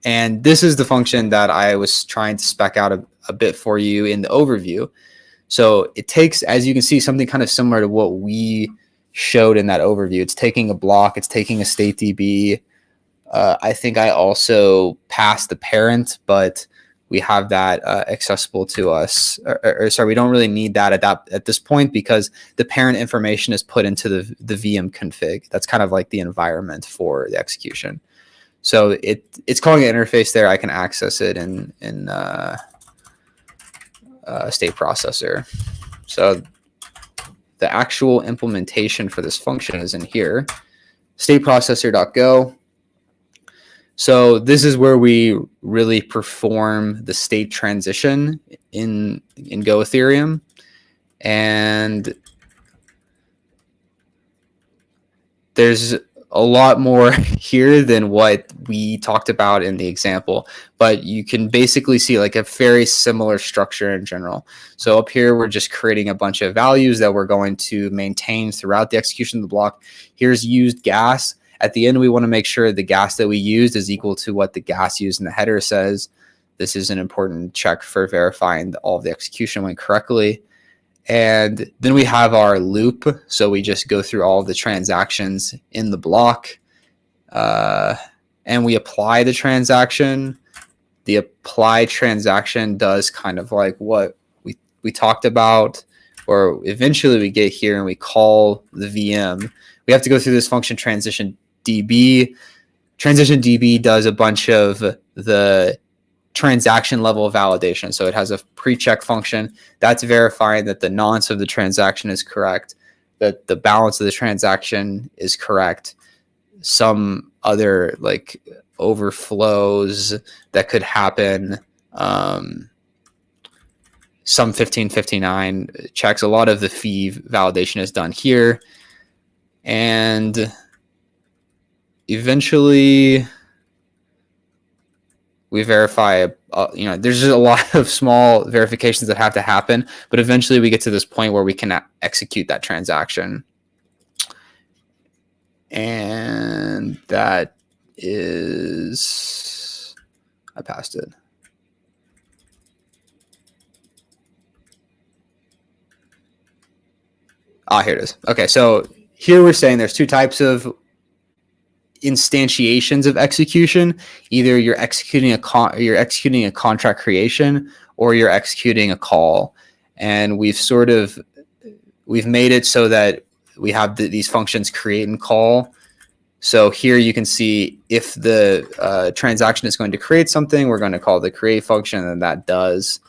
And this is the function that I was trying to spec out a bit for you in the overview. So it takes, as you can see, something kind of similar to what we showed in that overview. It's taking a block, it's taking a state DB. I think I also passed the parent, but we have that accessible to us. Or sorry, we don't really need that at this point because the parent information is put into the VM config. That's kind of like the environment for the execution. So it's calling an interface there. I can access it in state processor. So the actual implementation for this function is in here, stateprocessor.go. So this is where we really perform the state transition in Go Ethereum. And there's a lot more here than what we talked about in the example, but you can basically see like a very similar structure in general. So up here, we're just creating a bunch of values that we're going to maintain throughout the execution of the block. Here's used gas. At the end, we want to make sure the gas that we used is equal to what the gas used in the header says. This is an important check for verifying that all of the execution went correctly. And then we have our loop. So we just go through all of the transactions in the block. and we apply the transaction, the apply transaction does kind of like what we talked about, or eventually we get here and we call the VM. We have to go through this function transition DB. Transition DB does a bunch of the transaction level validation. So it has a pre-check function that's verifying that the nonce of the transaction is correct, that the balance of the transaction is correct, some other like overflows that could happen, some 1559 checks. A lot of the fee validation is done here, and eventually we verify, there's just a lot of small verifications that have to happen, but eventually we get to this point where we can execute that transaction. And that is, I passed it. Here it is. Okay, so here we're saying there's two types of instantiations of execution. Either you're executing a contract creation, or you're executing a call. And we've made it so that we have these functions create and call. So here you can see if the transaction is going to create something, we're going to call the create function, and that does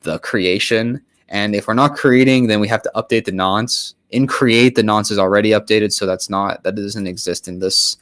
the creation. And if we're not creating, then we have to update the nonce. In create, the nonce is already updated, so that doesn't exist in this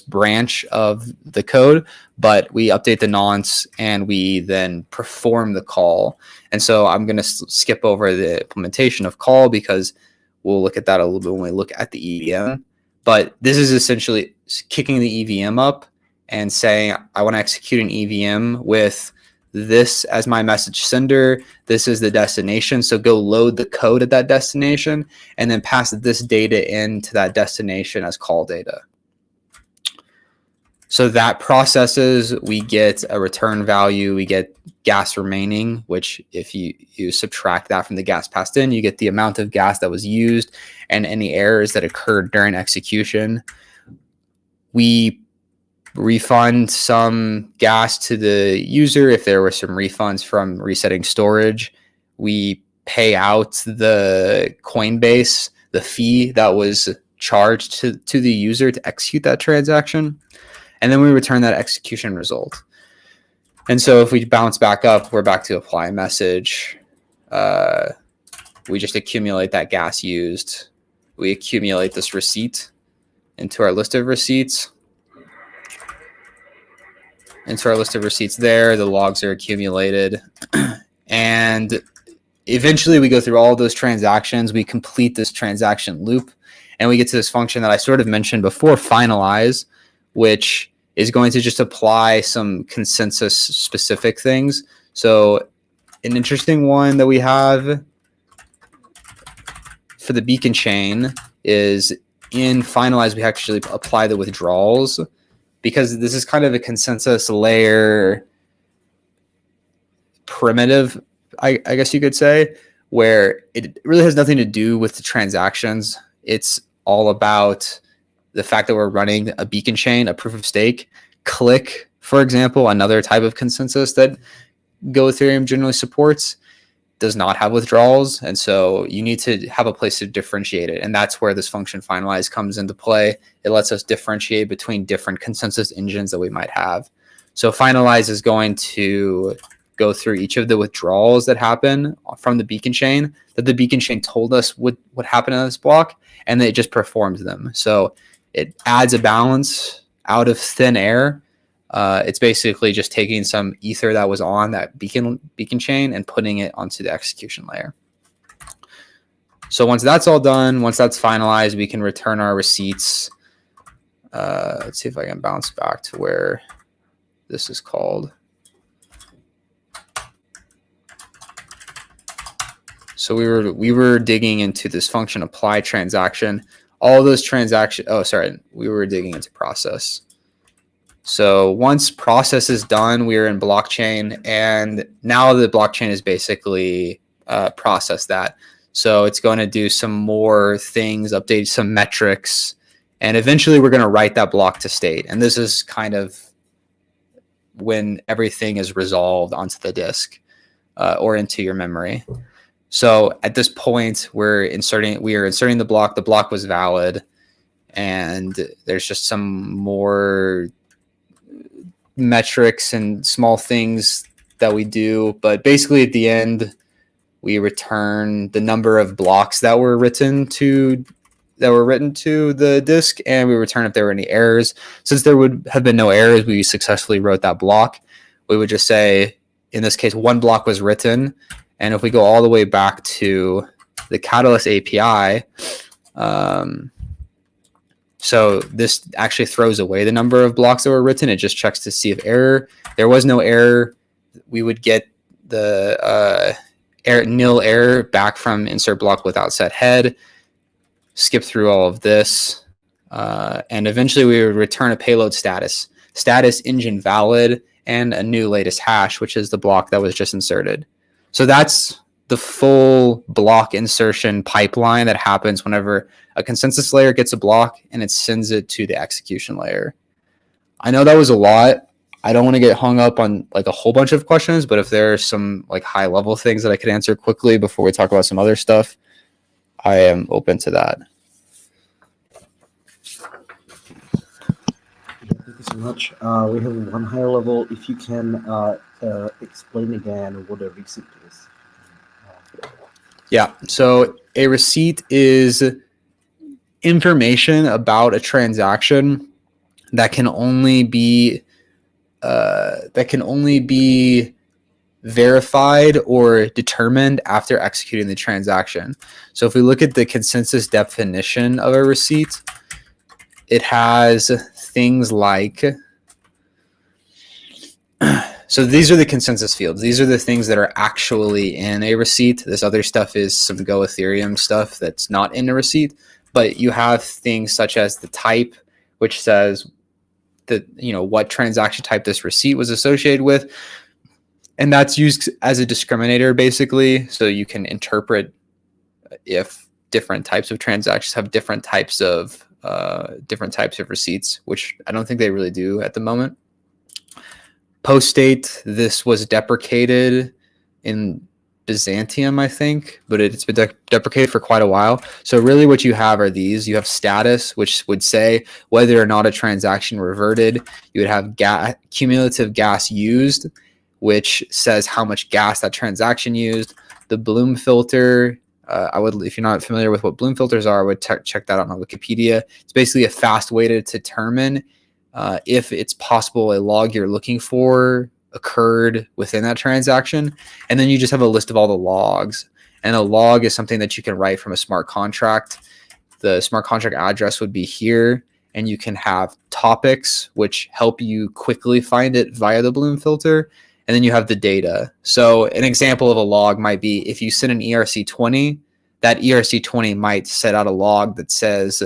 branch of the code. But we update the nonce and we then perform the call. And so I'm going to skip over the implementation of call because we'll look at that a little bit when we look at the EVM. But this is essentially kicking the EVM up and saying, I want to execute an EVM with this as my message sender. This is the destination. So go load the code at that destination and then pass this data into that destination as call data. So that processes, we get a return value, we get gas remaining, which if you subtract that from the gas passed in, you get the amount of gas that was used and any errors that occurred during execution. We refund some gas to the user if there were some refunds from resetting storage. We pay out the Coinbase the fee that was charged to the user to execute that transaction. And then we return that execution result. And so if we bounce back up, we're back to apply message. We just accumulate that gas used. We accumulate this receipt into our list of receipts. Into our list of receipts there, the logs are accumulated. And eventually we go through all of those transactions. We complete this transaction loop, and we get to this function that I sort of mentioned before, finalize, which is going to just apply some consensus specific things. So an interesting one that we have for the beacon chain is in finalize, we actually apply the withdrawals, because this is kind of a consensus layer primitive, I guess you could say, where it really has nothing to do with the transactions. It's all about the fact that we're running a beacon chain, a proof of stake. Click, for example, another type of consensus that Go Ethereum generally supports, does not have withdrawals. And so you need to have a place to differentiate it. And that's where this function finalize comes into play. It lets us differentiate between different consensus engines that we might have. So finalize is going to go through each of the withdrawals that happen from the beacon chain that the beacon chain told us would happen in this block, and then it just performs them. So it adds a balance out of thin air. It's basically just taking some ether that was on that beacon chain and putting it onto the execution layer. So once that's all done, once that's finalized, we can return our receipts. Let's see if I can bounce back to where this is called. So we were digging into this function apply transaction. All those transactions. Oh, sorry, we were digging into process. So once process is done, we're in blockchain, and now the blockchain is basically processed that. So it's going to do some more things, update some metrics, and eventually we're going to write that block to state. And this is kind of when everything is resolved onto the disk or into your memory. So at this point, we are inserting the block. The block was valid, and there's just some more metrics and small things that we do. But basically, at the end, we return the number of blocks that were written to the disk, and we return if there were any errors. Since there would have been no errors, we successfully wrote that block. We would just say, in this case, one block was written. And if we go all the way back to the Catalyst API, so this actually throws away the number of blocks that were written. It just checks to see if there was no error. We would get the nil error back from insert block without set head, skip through all of this, and eventually we would return a payload status engine valid and a new latest hash, which is the block that was just inserted. So that's the full block insertion pipeline that happens whenever a consensus layer gets a block and it sends it to the execution layer. I know that was a lot. I don't want to get hung up on like a whole bunch of questions, but if there are some like high level things that I could answer quickly before we talk about some other stuff, I am open to that. Thank you so much. We have one higher level. If you can explain again what a receipt is. Yeah, so a receipt is information about a transaction that can only be verified or determined after executing the transaction. So if we look at the consensus definition of a receipt, it has things like, so these are the consensus fields. These are the things that are actually in a receipt. This other stuff is some Go Ethereum stuff that's not in a receipt, but you have things such as the type, which says that, what transaction type this receipt was associated with. And that's used as a discriminator, basically. So you can interpret if different types of transactions have different types of receipts, which I don't think they really do at the moment. Post date, this was deprecated in Byzantium, I think, but it's been deprecated for quite a while. So really what you have are these. You have status, which would say whether or not a transaction reverted. You would have cumulative gas used, which says how much gas that transaction used. The Bloom filter, if you're not familiar with what Bloom filters are, I would check that out on Wikipedia. It's basically a fast way to determine if it's possible a log you're looking for occurred within that transaction. And then you just have a list of all the logs. And a log is something that you can write from a smart contract. The smart contract address would be here. And you can have topics, which help you quickly find it via the Bloom filter. And then you have the data. So an example of a log might be if you send an ERC20, that ERC20 might set out a log that says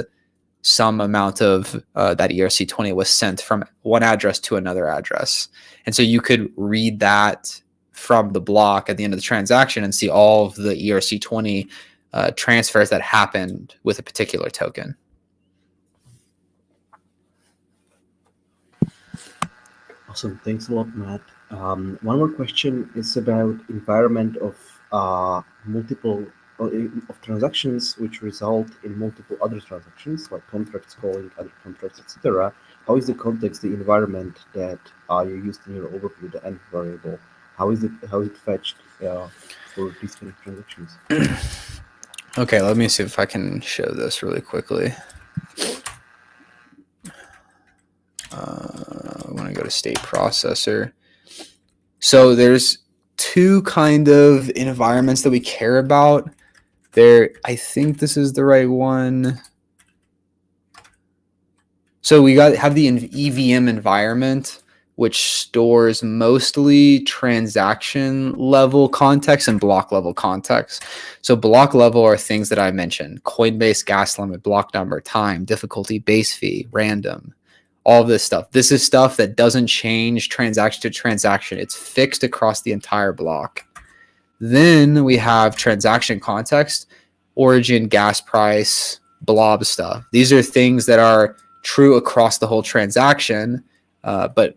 some amount of that ERC20 was sent from one address to another address. And so you could read that from the block at the end of the transaction and see all of the ERC20 transfers that happened with a particular token. Awesome. Thanks a lot, Matt. One more question is about environment of multiple of transactions which result in multiple other transactions, like contracts calling other contracts, etc. How is the context, the environment that you used in your overview, the end variable? How is it fetched for these kind of transactions? Okay, let me see if I can show this really quickly. I want to go to state processor. So there's two kind of environments that we care about. I think this is the right one. So we have the EVM environment, which stores mostly transaction level context and block level context. So block level are things that I mentioned: Coinbase, gas limit, block number, time, difficulty, base fee, random, all of this stuff. This is stuff that doesn't change transaction to transaction. It's fixed across the entire block. Then we have transaction context, origin, gas price, blob stuff. These are things that are true across the whole transaction, but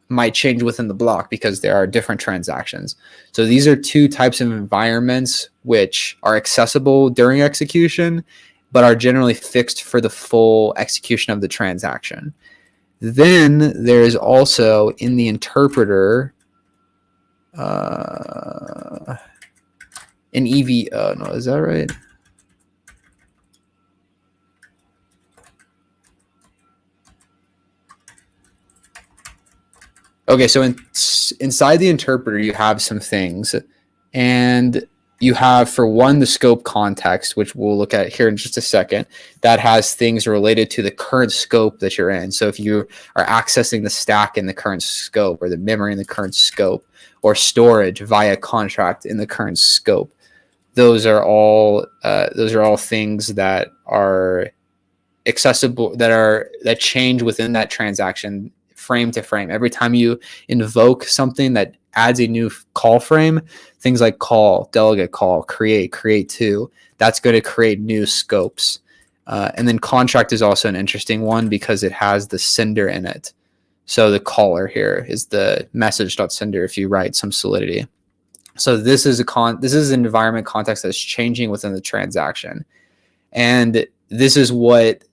might change within the block because there are different transactions. So these are two types of environments which are accessible during execution, but are generally fixed for the full execution of the transaction. Then there is also in the interpreter an EV. No, is that right? Okay, so inside the interpreter, you have some things, and you have, for one, the scope context, which we'll look at here in just a second, that has things related to the current scope that you're in. So if you are accessing the stack in the current scope, or the memory in the current scope, or storage via contract in the current scope, those are all things that are accessible, that change within that transaction frame to frame. Every time you invoke something that adds a new call frame, things like call, delegate call, create to, that's going to create new scopes. And then contract is also an interesting one because it has the sender in it. So the caller here is the message.sender if you write some solidity. So this is an environment context that's changing within the transaction. And this is what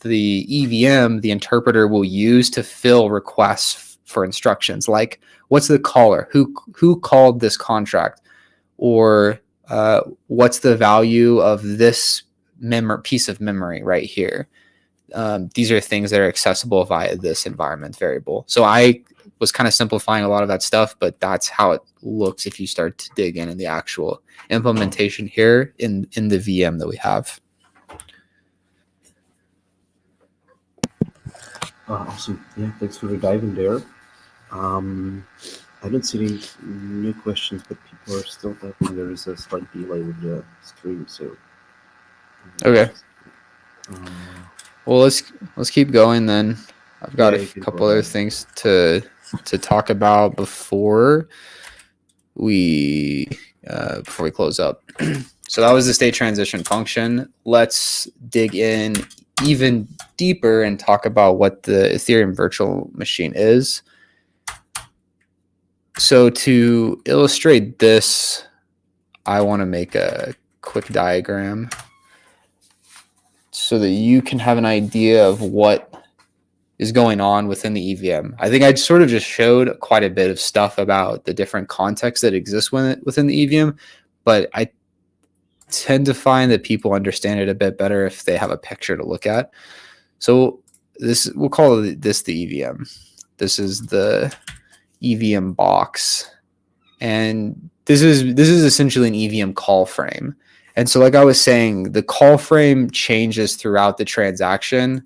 the EVM, the interpreter, will use to fill requests for instructions, like what's the caller, who called this contract, or what's the value of this piece of memory right here. These are things that are accessible via this environment variable. So I was kind of simplifying a lot of that stuff, but that's how it looks if you start to dig in the actual implementation here in the VM that we have. Awesome. Yeah, thanks for diving there. I don't see any new questions, but people are still typing. There is a slight delay with the stream, so. Okay. Well, let's keep going then. I've got a couple other things to talk about before we close up. So that was the state transition function. Let's dig in even deeper and talk about what the Ethereum virtual machine is. So to illustrate this, I want to make a quick diagram so that you can have an idea of what is going on within the EVM. I think I sort of just showed quite a bit of stuff about the different contexts that exist within the EVM, but I tend to find that people understand it a bit better if they have a picture to look at. So we'll call this the EVM. This is the EVM box, and this is essentially an EVM call frame. And so, like I was saying, the call frame changes throughout the transaction,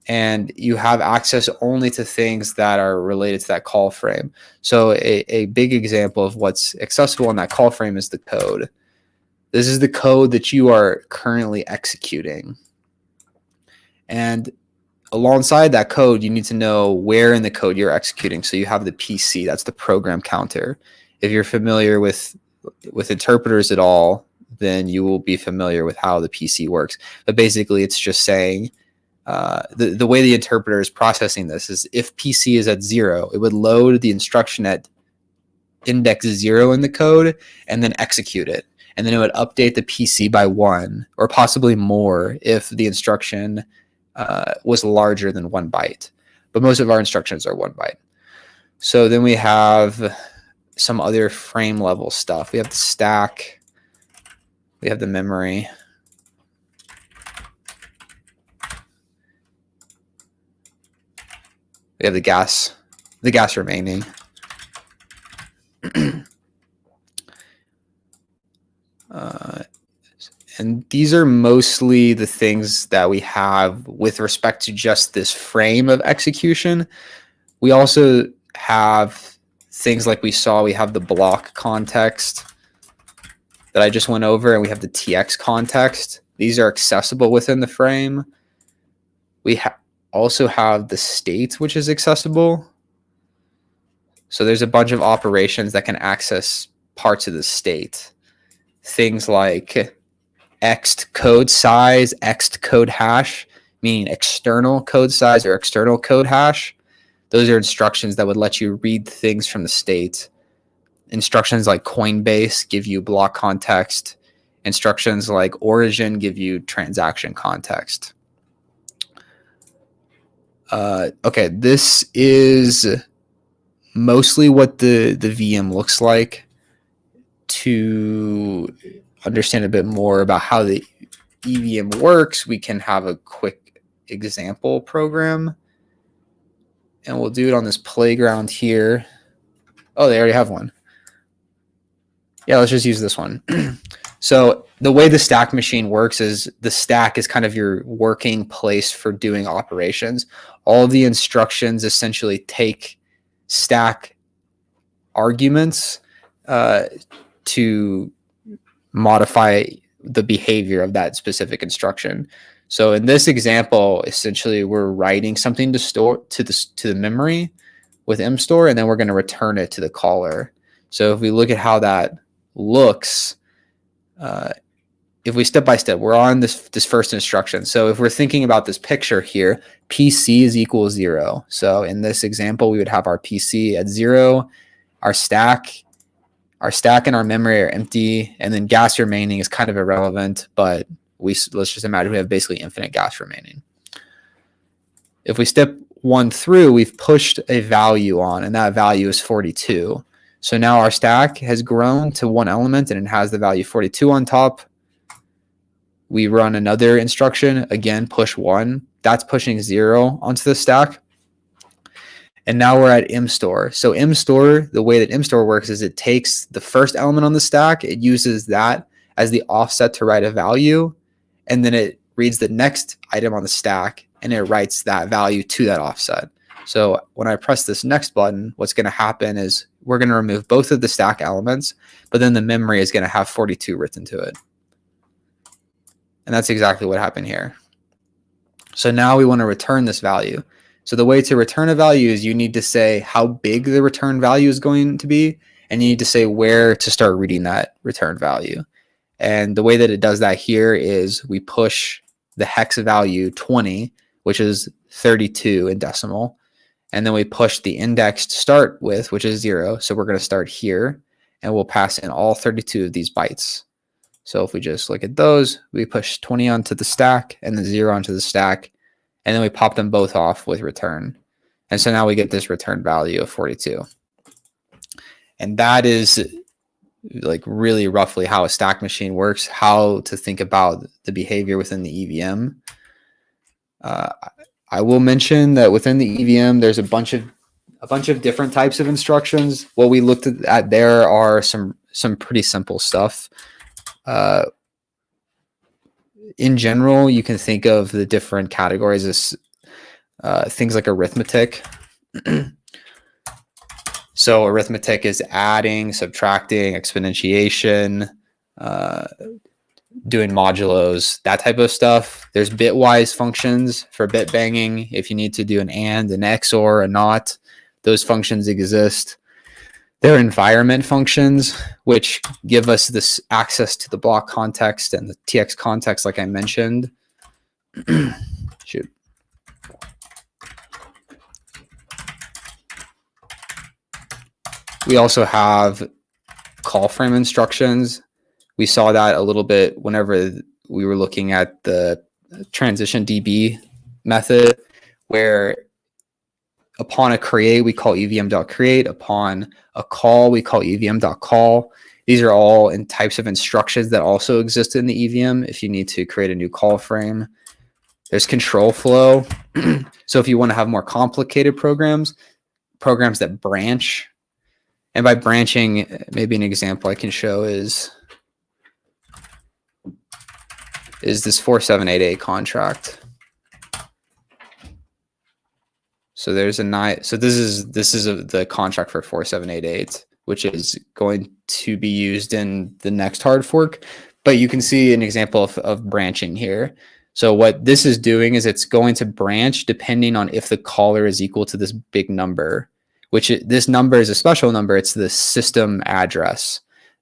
and you have access only to things that are related to that call frame. So a big example of what's accessible in that call frame is the code. This is the code that you are currently executing. And alongside that code, you need to know where in the code you're executing. So you have the PC, that's the program counter. If you're familiar with interpreters at all, then you will be familiar with how the PC works. But basically, it's just saying, the way the interpreter is processing this is if PC is at 0, it would load the instruction at index 0 in the code and then execute it. And then it would update the PC by 1 or possibly more if the instruction was larger than 1 byte. But most of our instructions are 1 byte. So then we have some other frame level stuff. We have the stack. We have the memory. We have the gas remaining. And these are mostly the things that we have with respect to just this frame of execution. We also have things like we have the block context that I just went over, and we have the TX context. These are accessible within the frame. We also have the state, which is accessible. So there's a bunch of operations that can access parts of the state. Things like ext code size, ext code hash, meaning external code size or external code hash. Those are instructions that would let you read things from the state. Instructions like Coinbase give you block context. Instructions like origin give you transaction context. Okay, this is mostly what the VM looks like. To understand a bit more about how the EVM works, we can have a quick example program. And we'll do it on this playground here. Oh, they already have one. Yeah, let's just use this one. So the way the stack machine works is the stack is kind of your working place for doing operations. All of the instructions essentially take stack arguments to modify the behavior of that specific instruction. So in this example, essentially we're writing something to store to the memory with mstore, and then we're going to return it to the caller. So if we look at how that looks, if we step by step, we're on this first instruction. So if we're thinking about this picture here, PC is equal 0. So in this example, we would have our PC at 0, our stack and our memory are empty, and then gas remaining is kind of irrelevant, but let's just imagine we have basically infinite gas remaining. If we step 1 through, we've pushed a value on, and that value is 42. So now our stack has grown to 1 element, and it has the value 42 on top. We run another instruction, again, push 1. That's pushing 0 onto the stack. And now we're at mstore. So mstore, the way that mstore works is it takes the first element on the stack, it uses that as the offset to write a value, and then it reads the next item on the stack, and it writes that value to that offset. So when I press this next button, what's going to happen is we're going to remove both of the stack elements, but then the memory is going to have 42 written to it. And that's exactly what happened here. So now we want to return this value. So the way to return a value is you need to say how big the return value is going to be, and you need to say where to start reading that return value. And the way that it does that here is we push the hex value 20, which is 32 in decimal. And then we push the index to start with, which is 0. So we're going to start here, and we'll pass in all 32 of these bytes. So if we just look at those, we push 20 onto the stack and then 0 onto the stack, and then we pop them both off with return. And so now we get this return value of 42. And that is like really roughly how a stack machine works, how to think about the behavior within the EVM. I will mention that within the EVM, there's a bunch of different types of instructions. What we looked at there are some pretty simple stuff. In general, you can think of the different categories as things like arithmetic. So arithmetic is adding, subtracting, exponentiation, doing modulos, that type of stuff. There's bitwise functions for bit banging. If you need to do an AND, an XOR, a NOT, those functions exist. There are environment functions, which give us this access to the block context and the TX context, like I mentioned. Shoot. We also have call frame instructions. We saw that a little bit whenever we were looking at the transition DB method, where upon a create, we call evm.create. Upon a call, we call evm.call. These are all in types of instructions that also exist in the EVM if you need to create a new call frame. There's control flow. So if you want to have more complicated programs that branch, and by branching, maybe an example I can show is this 4788 contract. So there's this is the contract for 4788, which is going to be used in the next hard fork. But you can see an example of branching here. So what this is doing is it's going to branch depending on if the caller is equal to this big number, which this number is a special number. It's the system address.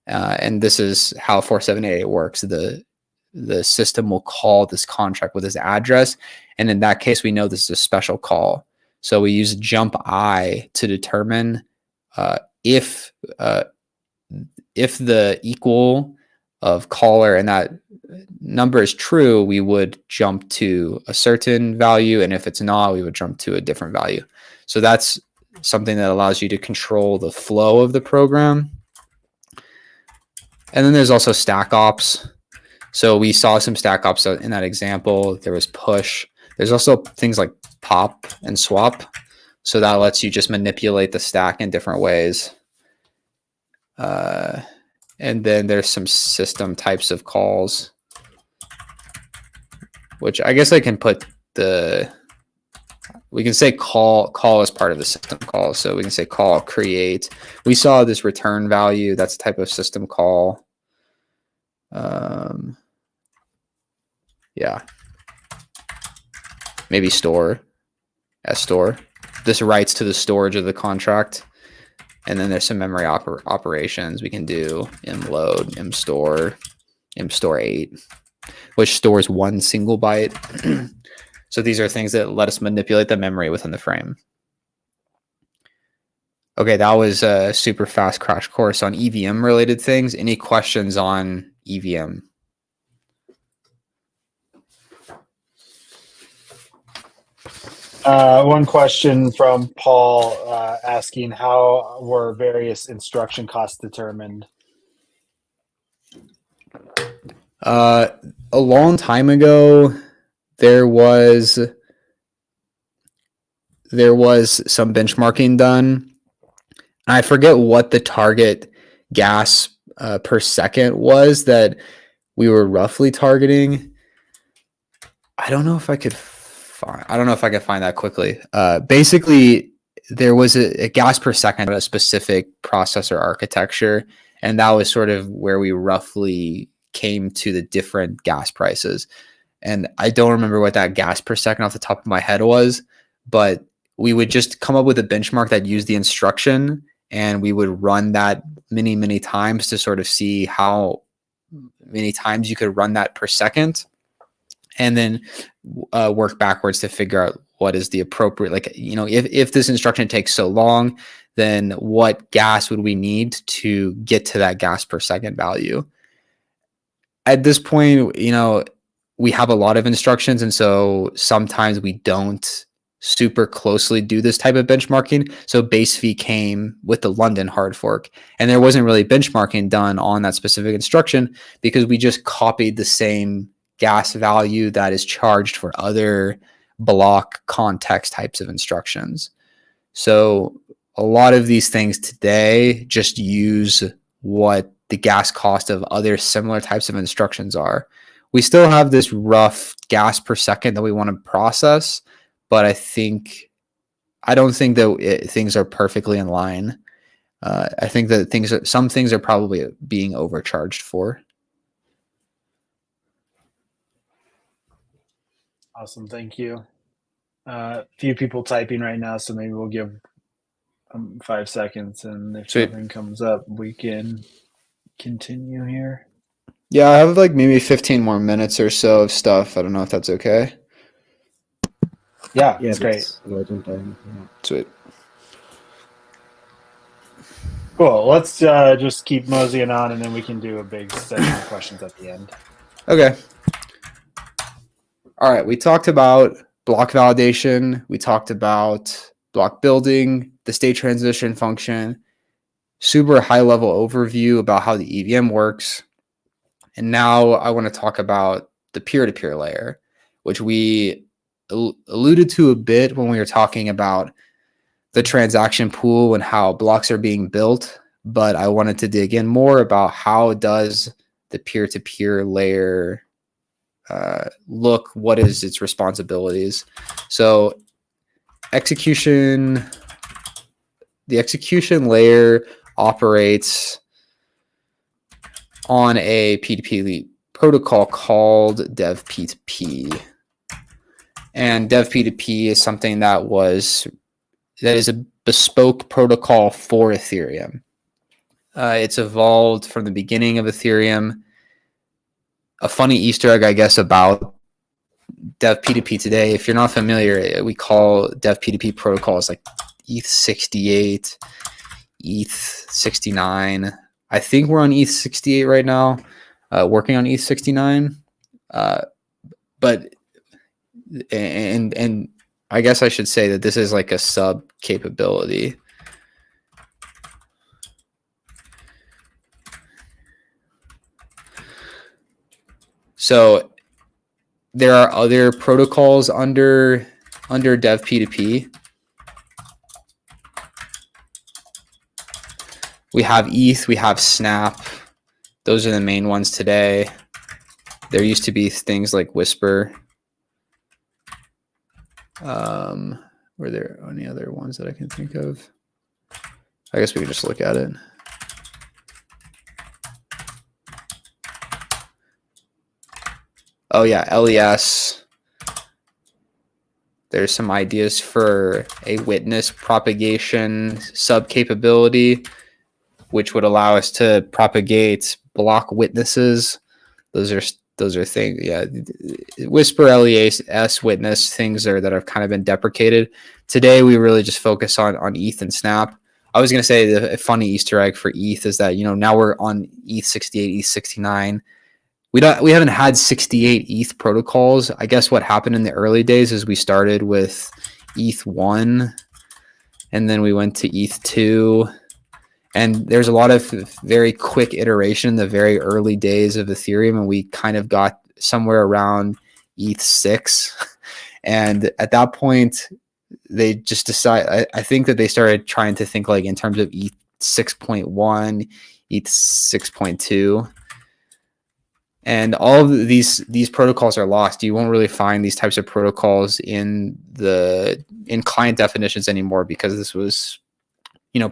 And this is how 478 works. The system will call this contract with this address. And in that case, we know this is a special call. So we use jump I to determine if the equal of caller and that number is true, we would jump to a certain value. And if it's not, we would jump to a different value. So that's something that allows you to control the flow of the program. And then there's also stack ops. So we saw some stack ops in that example. There was push. There's also things like pop and swap. So that lets you just manipulate the stack in different ways. And then there's some system types of calls, which I guess I can put we can say call as part of the system call. So we can say call create. We saw this return value. That's a type of system call. Yeah. Maybe store, store. This writes to the storage of the contract. And then there's some memory operations we can do: mload, mstore, mstore8, which stores 1 single byte. So these are things that let us manipulate the memory within the frame. Okay, that was a super fast crash course on EVM related things. Any questions on EVM? One question from Paul asking, how were various instruction costs determined? A long time ago, there was some benchmarking done. I forget what the target gas per second was that we were roughly targeting. I don't know if I could find that quickly. Basically, there was a gas per second of a specific processor architecture, and that was sort of where we roughly came to the different gas prices. And I don't remember what that gas per second off the top of my head was, but we would just come up with a benchmark that used the instruction, and we would run that many times to sort of see how many times you could run that per second, and then work backwards to figure out what is the appropriate, if this instruction takes so long, then what gas would we need to get to that gas per second value? At this point, we have a lot of instructions, and so sometimes we don't super closely do this type of benchmarking. So base fee came with the London hard fork, and there wasn't really benchmarking done on that specific instruction because we just copied the same gas value that is charged for other block context types of instructions. So a lot of these things today just use what the gas cost of other similar types of instructions are. We still have this rough gas per second that we want to process, but I don't think that things are perfectly in line. I think that some things are probably being overcharged for. Awesome, thank you. Few people typing right now, so maybe we'll give 5 seconds, and if something comes up, we can continue here. Yeah, I have maybe 15 more minutes or so of stuff. I don't know if that's okay. Yeah, it's great. Right in time. Yeah. Sweet. Cool. Let's just keep moseying on, and then we can do a big session of questions at the end. Okay. All right. We talked about block validation. We talked about block building, the state transition function, super high level overview about how the EVM works. And now I want to talk about the peer-to-peer layer, which we alluded to a bit when we were talking about the transaction pool and how blocks are being built. But I wanted to dig in more about how does the peer-to-peer layer look, what is its responsibilities. So the execution layer operates on a P2P protocol called DevP2P. And DevP2P is something that is a bespoke protocol for Ethereum. It's evolved from the beginning of Ethereum. A funny Easter egg, I guess, about Dev P2P today. If you're not familiar, we call Dev P2P protocols like ETH 68, ETH 69. I think we're on ETH 68 right now, working on ETH 69. But I guess I should say that this is like a sub capability. So there are other protocols under Dev P2P. We have ETH, we have Snap. Those are the main ones today. There used to be things like Whisper. Were there any other ones that I can think of? I guess we could just look at it. Oh yeah, LES. There's some ideas for a witness propagation sub capability, which would allow us to propagate block witnesses. Those are things, yeah. Whisper, LES, witness, things that have kind of been deprecated. Today, we really just focus on ETH and Snap. I was going to say the funny Easter egg for ETH is that, now we're on ETH 68, ETH 69. We haven't had 68 ETH protocols. I guess what happened in the early days is we started with ETH 1, and then we went to ETH 2. And there's a lot of very quick iteration in the very early days of Ethereum, and we kind of got somewhere around ETH 6. And at that point, they just decided, I think that they started trying to think like in terms of ETH 6.1, ETH 6.2. And all of these protocols are lost. You won't really find these types of protocols in client definitions anymore, because this was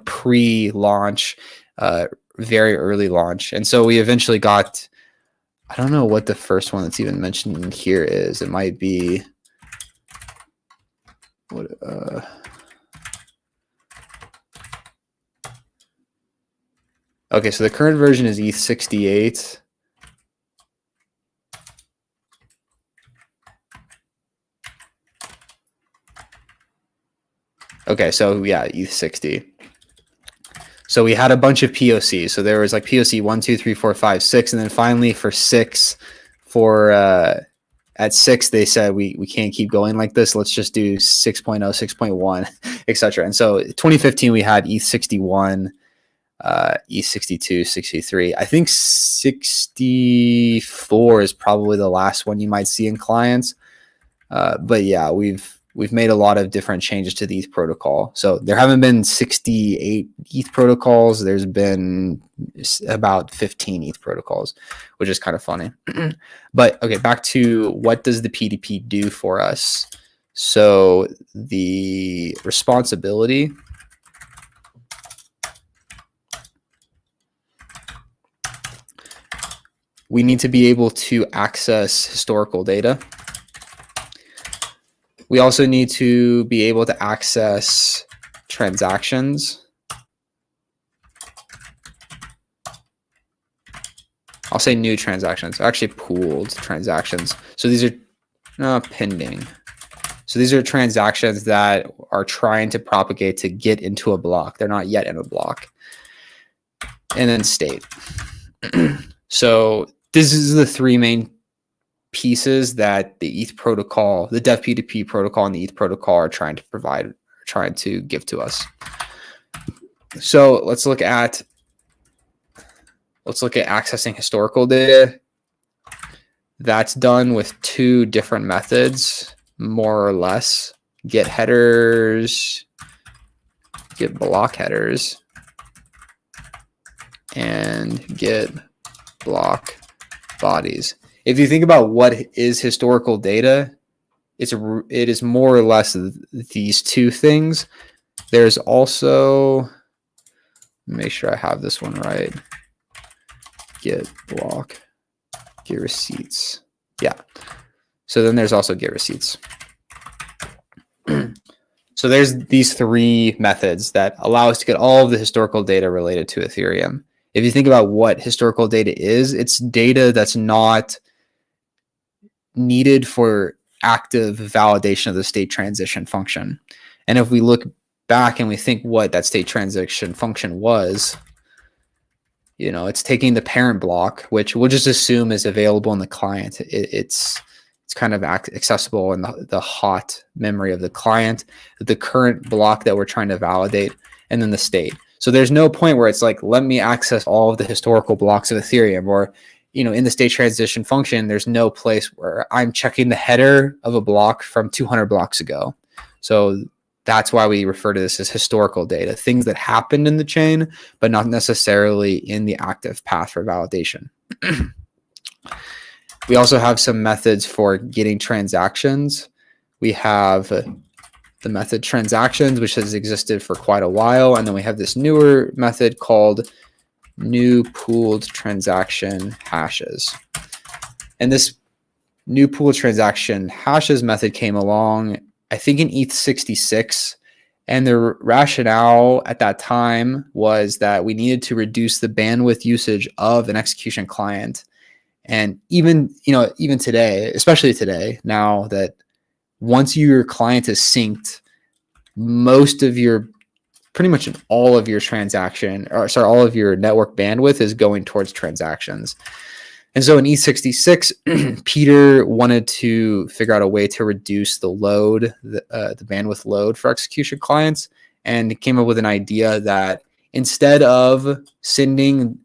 pre-launch, very early launch. And so we eventually got, I don't know what the first one that's even mentioned in here is. It might be what okay, so the current version is ETH 68. Okay, so yeah, ETH 60. So we had a bunch of POCs. So there was like POC 1, 2, 3, 4, 5, 6, and then finally for 6, at 6 they said we can't keep going like this. Let's just do 6.0, 6.1, etc. And so 2015 we had ETH 61, ETH 62, 63. I think 64 is probably the last one you might see in clients. But yeah, we've made a lot of different changes to the ETH protocol. So there haven't been 68 ETH protocols. There's been about 15 ETH protocols, which is kind of funny. But okay, back to what does the P2P do for us? So the responsibility. We need to be able to access historical data. We also need to be able to access transactions. I'll say new transactions, actually pooled transactions. So these are pending. So these are transactions that are trying to propagate to get into a block. They're not yet in a block. And then state. So this is the three main pieces that the ETH protocol, the Dev P2P protocol and the ETH protocol are trying to give to us. So let's look at accessing historical data. That's done with two different methods, more or less. Get headers, get block headers, and get block bodies. If you think about what is historical data, it is more or less these two things. There's also, make sure I have this one right. Get block, get receipts. Yeah. So then there's also get receipts. So there's these three methods that allow us to get all of the historical data related to Ethereum. if you think about what historical data is, it's data that's not needed for active validation of the state transition function. And if we look back and we think what that state transition function was, it's taking the parent block, which we'll just assume is available in the client. It's kind of accessible in the hot memory of the client, the current block that we're trying to validate, and then the state. So there's no point where it's like, let me access all of the historical blocks of Ethereum, or in the state transition function, there's no place where I'm checking the header of a block from 200 blocks ago. So that's why we refer to this as historical data, things that happened in the chain, but not necessarily in the active path for validation. We also have some methods for getting transactions. We have the method transactions, which has existed for quite a while. And then we have this newer method called new pooled transaction hashes. And this new pooled transaction hashes method came along, I think, in ETH 66. And the rationale at that time was that we needed to reduce the bandwidth usage of an execution client. And even today, especially today, now that once your client is synced, pretty much all of your all of your network bandwidth is going towards transactions. And so in ETH66, Peter wanted to figure out a way to reduce the load, the bandwidth load for execution clients, and came up with an idea that instead of sending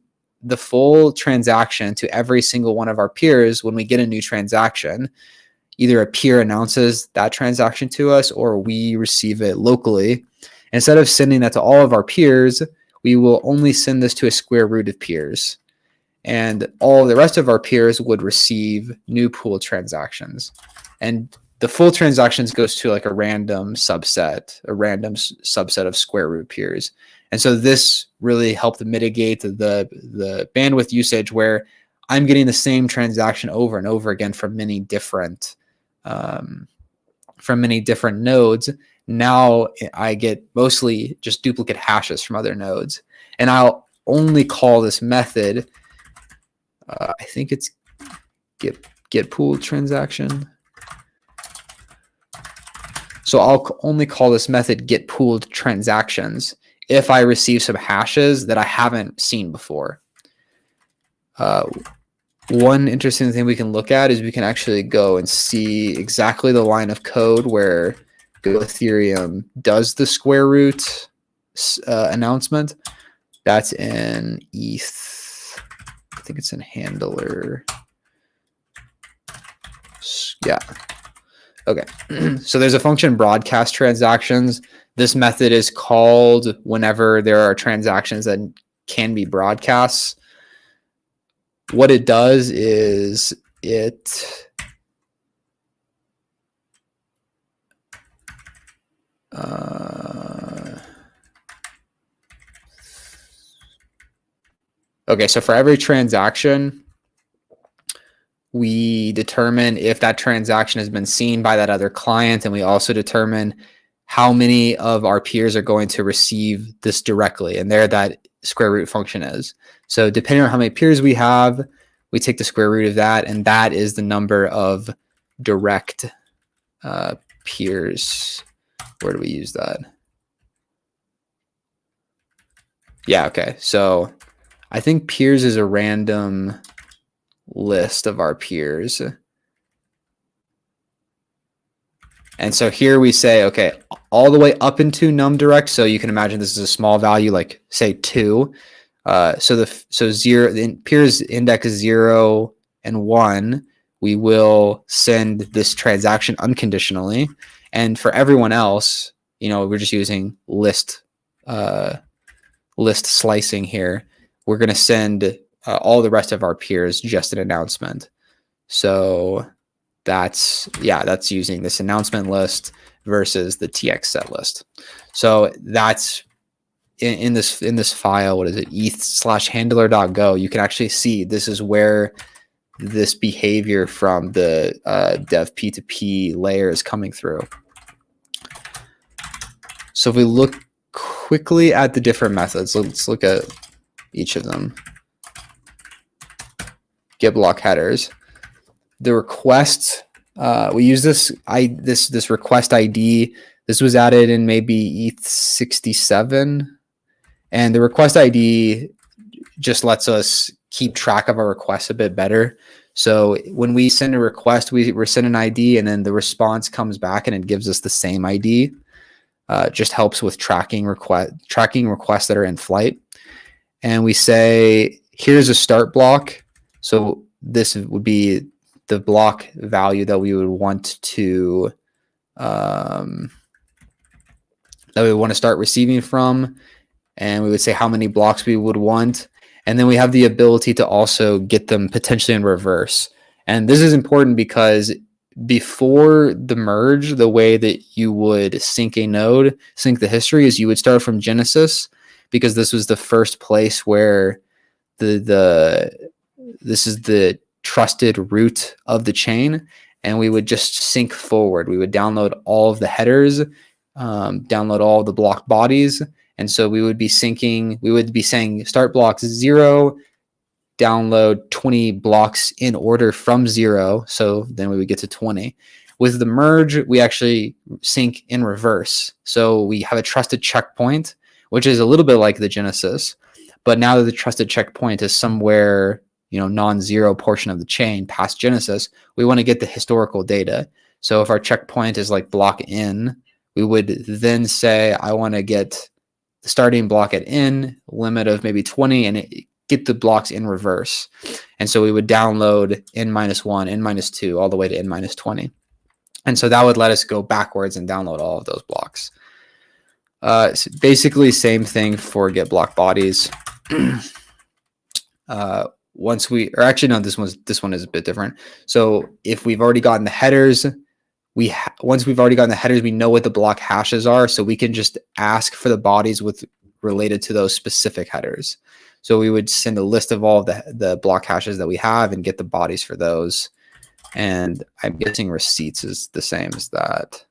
the full transaction to every single one of our peers when we get a new transaction, either a peer announces that transaction to us or we receive it locally. Instead of sending that to all of our peers, we will only send this to a square root of peers. And all the rest of our peers would receive new pool transactions. And the full transactions goes to like a random subset of square root peers. And so this really helped mitigate the bandwidth usage where I'm getting the same transaction over and over again from many different nodes. Now I get mostly just duplicate hashes from other nodes. And I'll only call this method, I think it's get pooled transaction. So I'll only call this method get pooled transactions if I receive some hashes that I haven't seen before. One interesting thing we can look at is we can actually go and see exactly the line of code where Go Ethereum does the square root announcement. That's in ETH. I think it's in handler. Yeah. Okay. So there's a function broadcast transactions. This method is called whenever there are transactions that can be broadcasts. What it does is okay, so for every transaction, we determine if that transaction has been seen by that other client, and we also determine how many of our peers are going to receive this directly, and there that square root function is. So depending on how many peers we have, we take the square root of that, and that is the number of direct peers. Where do we use that? Yeah, okay. So I think peers is a random list of our peers. And so here we say, okay, all the way up into num direct. So you can imagine this is a small value, like say 2. So zero, the peers index is 0 and 1. We will send this transaction unconditionally. And for everyone else, we're just using list slicing here. We're going to send all the rest of our peers just an announcement. So that's using this announcement list versus the TX set list. So that's in this file. What is it? ETH/handler.go. You can actually see this is where this behavior from the dev P2P layer is coming through. So if we look quickly at the different methods, let's look at each of them. Get block headers. The request, we use this request ID. This was added in maybe ETH 67. And the request ID just lets us keep track of our requests a bit better. So when we send a request, we send an ID, and then the response comes back and it gives us the same ID. Just helps with tracking requests that are in flight. And we say, here's a start block. So this would be the block value that we would want to start receiving from. And we would say how many blocks we would want. And then we have the ability to also get them potentially in reverse. And this is important because before the merge, the way that you would sync a node, sync the history, is you would start from Genesis, because this was the first place where this is the trusted root of the chain. And we would just sync forward. We would download all of the headers, download all of the block bodies. And so we would be syncing, we would be saying start blocks 0, download 20 blocks in order from 0. So then we would get to 20. With the merge, we actually sync in reverse. So we have a trusted checkpoint, which is a little bit like the Genesis. But now that the trusted checkpoint is somewhere, non-zero portion of the chain past Genesis, we want to get the historical data. So if our checkpoint is like block in, we would then say, I want to get the starting block at n, limit of maybe 20, and get the blocks in reverse. And so we would download n-1, n-2, all the way to n-20. And so that would let us go backwards and download all of those blocks. Basically, same thing for get block bodies. This one is a bit different. So if we've already gotten the headers, once we've already gotten the headers, we know what the block hashes are, so we can just ask for the bodies related to those specific headers. So we would send a list of all of the block hashes that we have and get the bodies for those. And I'm guessing receipts is the same as that.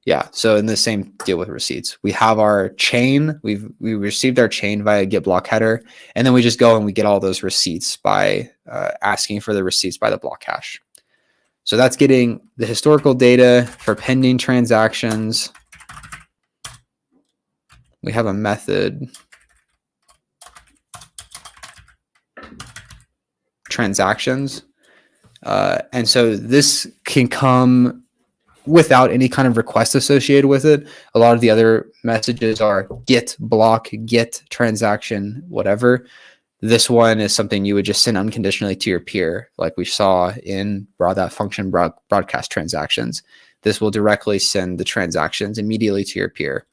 Yeah, so in the same deal with receipts, we have our chain. We received our chain via get block header, and then we just go and we get all those receipts by asking for the receipts by the block hash. So that's getting the historical data for pending transactions. We have a method, transactions. And so this can come without any kind of request associated with it. A lot of the other messages are get block, get transaction, whatever. This one is something you would just send unconditionally to your peer, like we saw in that function broadcast transactions. This will directly send the transactions immediately to your peer.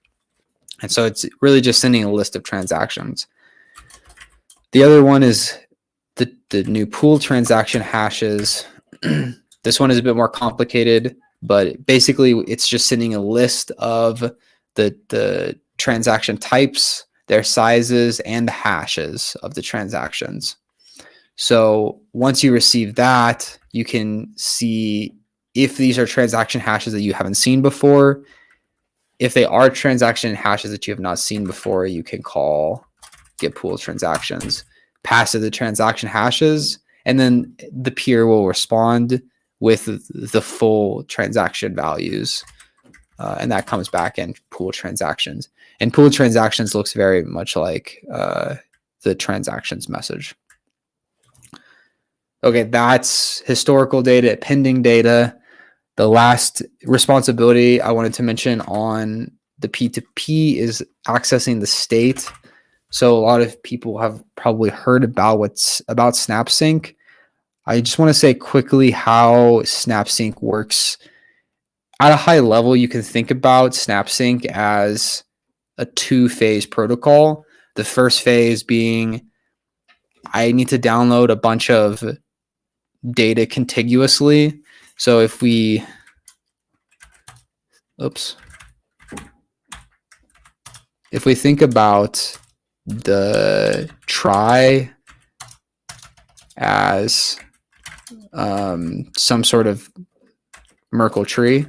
And so it's really just sending a list of transactions. The other one is the new pool transaction hashes. This one is a bit more complicated, but basically it's just sending a list of the transaction types, their sizes, and the hashes of the transactions. So once you receive that, you can see if these are transaction hashes that you haven't seen before. If they are transaction hashes that you have not seen before, you can call get pool transactions, pass it the transaction hashes, and then the peer will respond with the full transaction values. And that comes back in pool transactions. And pool transactions looks very much like the transactions message. Okay, that's historical data, pending data. The last responsibility I wanted to mention on the P2P is accessing the state. So a lot of people have probably heard about SnapSync. I just want to say quickly how SnapSync works. At a high level, you can think about SnapSync as a two-phase protocol. The first phase being I need to download a bunch of data contiguously. So if we think about the try as some sort of Merkle tree,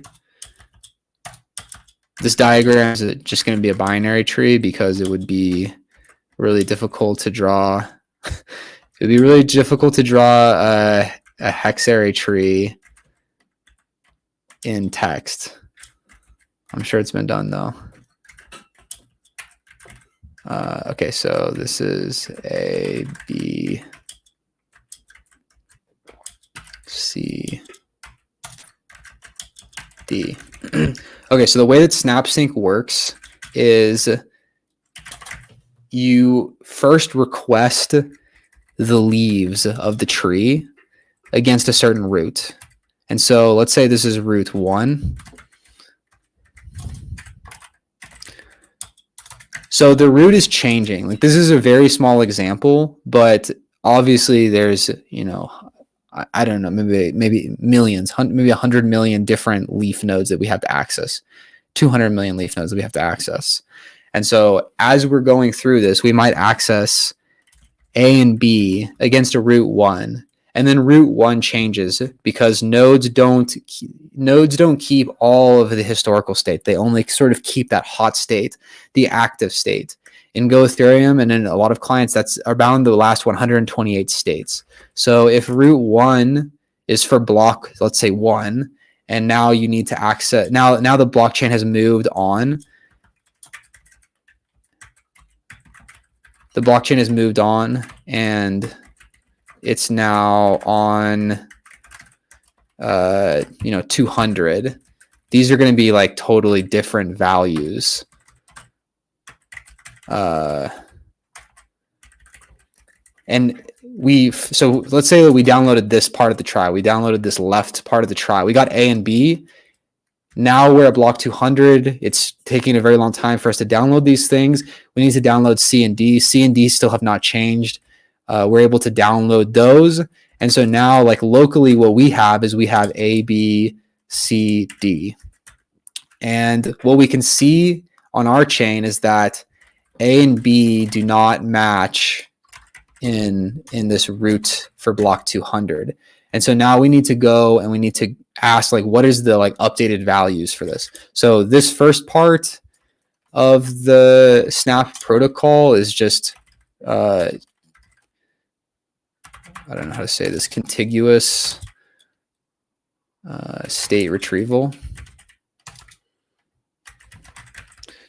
this diagram is just going to be a binary tree because it would be really difficult to draw. It would be really difficult to draw a hexarray tree in text. I'm sure it's been done though. Okay, so this is A, B, C, D. Okay, so the way that SnapSync works is you first request the leaves of the tree against a certain root. And so let's say this is root 1. So the root is changing. Like, this is a very small example, but obviously there's, you know, I don't know, maybe millions, maybe 100 million different leaf nodes that we have to access, 200 million leaf nodes that we have to access. And so as we're going through this, we might access A and B against a root 1. And then root 1 changes because nodes don't keep all of the historical state. They only sort of keep that hot state, the active state. In Go Ethereum and in a lot of clients, are bound to the last 128 states. So if root 1 is for block, let's say 1, and now you need to access, now the blockchain has moved on. The blockchain has moved on and it's now on, 200. These are going to be like totally different values. And so let's say that we downloaded this part of the trie. We downloaded this left part of the trie. We got A and B. Now we're at block 200. It's taking a very long time for us to download these things. We need to download C and D. C and D still have not changed. We're able to download those. And so now, like, locally, what we have is we have A, B, C, D. And what we can see on our chain is that A and B do not match in this root for block 200. And so now we need to go and we need to ask, like, what is the like updated values for this? So this first part of the Snap protocol is just I don't know how to say this, contiguous state retrieval.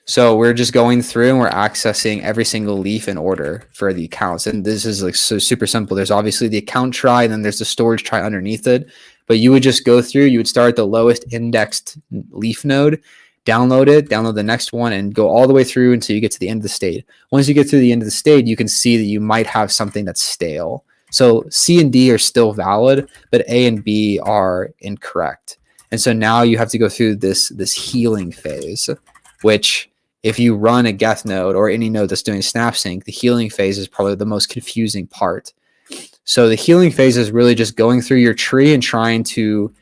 So we're just going through and we're accessing every single leaf in order for the accounts. And this is like so super simple. There's obviously the account trie and then there's the storage trie underneath it. But you would just go through, you would start at the lowest indexed leaf node, download it, download the next one, and go all the way through until you get to the end of the state. Once you get to the end of the state, you can see that you might have something that's stale. So C and D are still valid, but A and B are incorrect. And so now you have to go through this healing phase, which if you run a Geth node or any node that's doing SnapSync, the healing phase is probably the most confusing part. So the healing phase is really just going through your tree and trying to,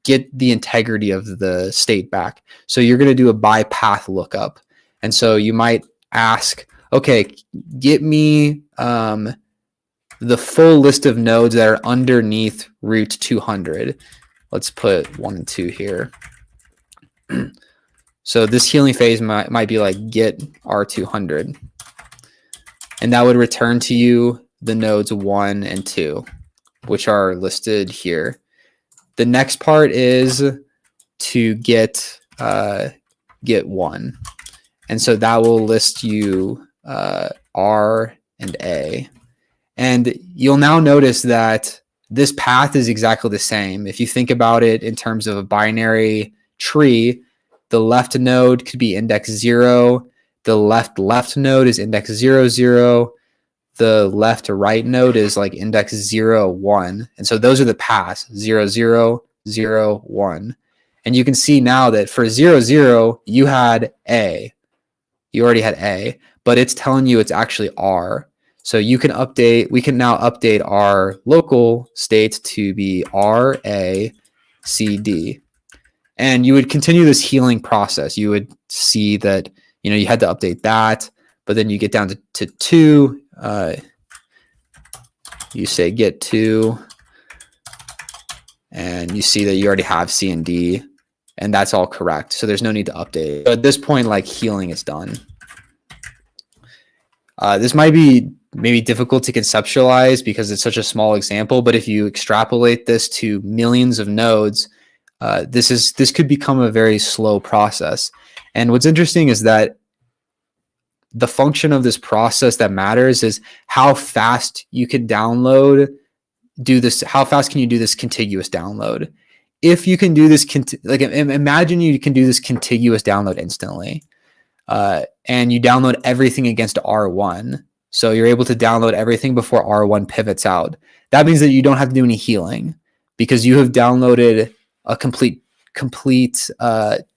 get the integrity of the state back. So you're going to do a by path lookup. And so you might ask, okay, get me the full list of nodes that are underneath root 200. Let's put 1 and 2 here. So this healing phase might be like get R200. And that would return to you the nodes 1 and 2, which are listed here. The next part is to get 1. And so that will list you R and A. And you'll now notice that this path is exactly the same. If you think about it in terms of a binary tree, the left node could be index 0. The left node is index 0, 0. The left to right node is like index 0, 1. And so those are the paths, 0, 0, 0, 1. And you can see now that for 0, 0, you had A. You already had A, but it's telling you it's actually R. So we can now update our local state to be R, A, C, D. And you would continue this healing process. You would see that, you had to update that, but then you get down to 2. You say get 2, and you see that you already have C and D, and that's all correct. So there's no need to update. But at this point, like, healing is done. This might be maybe difficult to conceptualize because it's such a small example, but if you extrapolate this to millions of nodes, this could become a very slow process. And what's interesting is that the function of this process that matters is how fast you can do this. How fast can you do this contiguous download? If you can do this, imagine you can do this contiguous download instantly, and you download everything against R1. So you're able to download everything before R1 pivots out. That means that you don't have to do any healing because you have downloaded a complete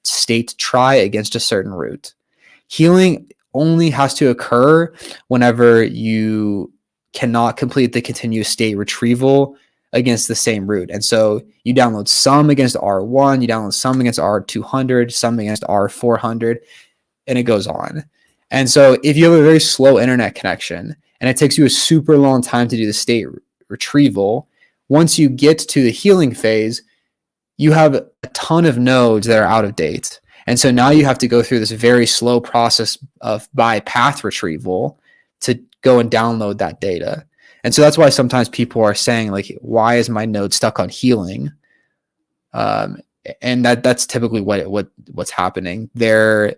state try against a certain root. Healing only has to occur whenever you cannot complete the continuous state retrieval against the same root. And so you download some against R1, you download some against R200, some against R400, and it goes on. And so if you have a very slow internet connection and it takes you a super long time to do the state retrieval, once you get to the healing phase, you have a ton of nodes that are out of date. And so now you have to go through this very slow process by path retrieval to go and download that data. And so that's why sometimes people are saying, like, why is my node stuck on healing? And that's typically what's happening. Their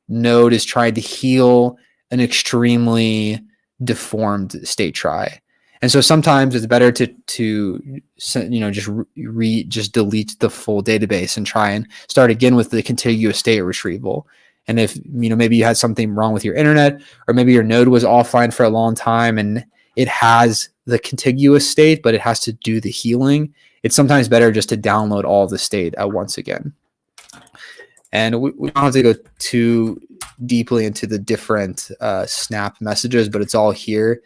node is trying to heal an extremely deformed state try. And so sometimes it's better to just delete the full database and try and start again with the contiguous state retrieval. And if maybe you had something wrong with your internet, or maybe your node was offline for a long time and it has the contiguous state, but it has to do the healing, it's sometimes better just to download all the state at once again. And we don't have to go too deeply into the different snap messages, but it's all here.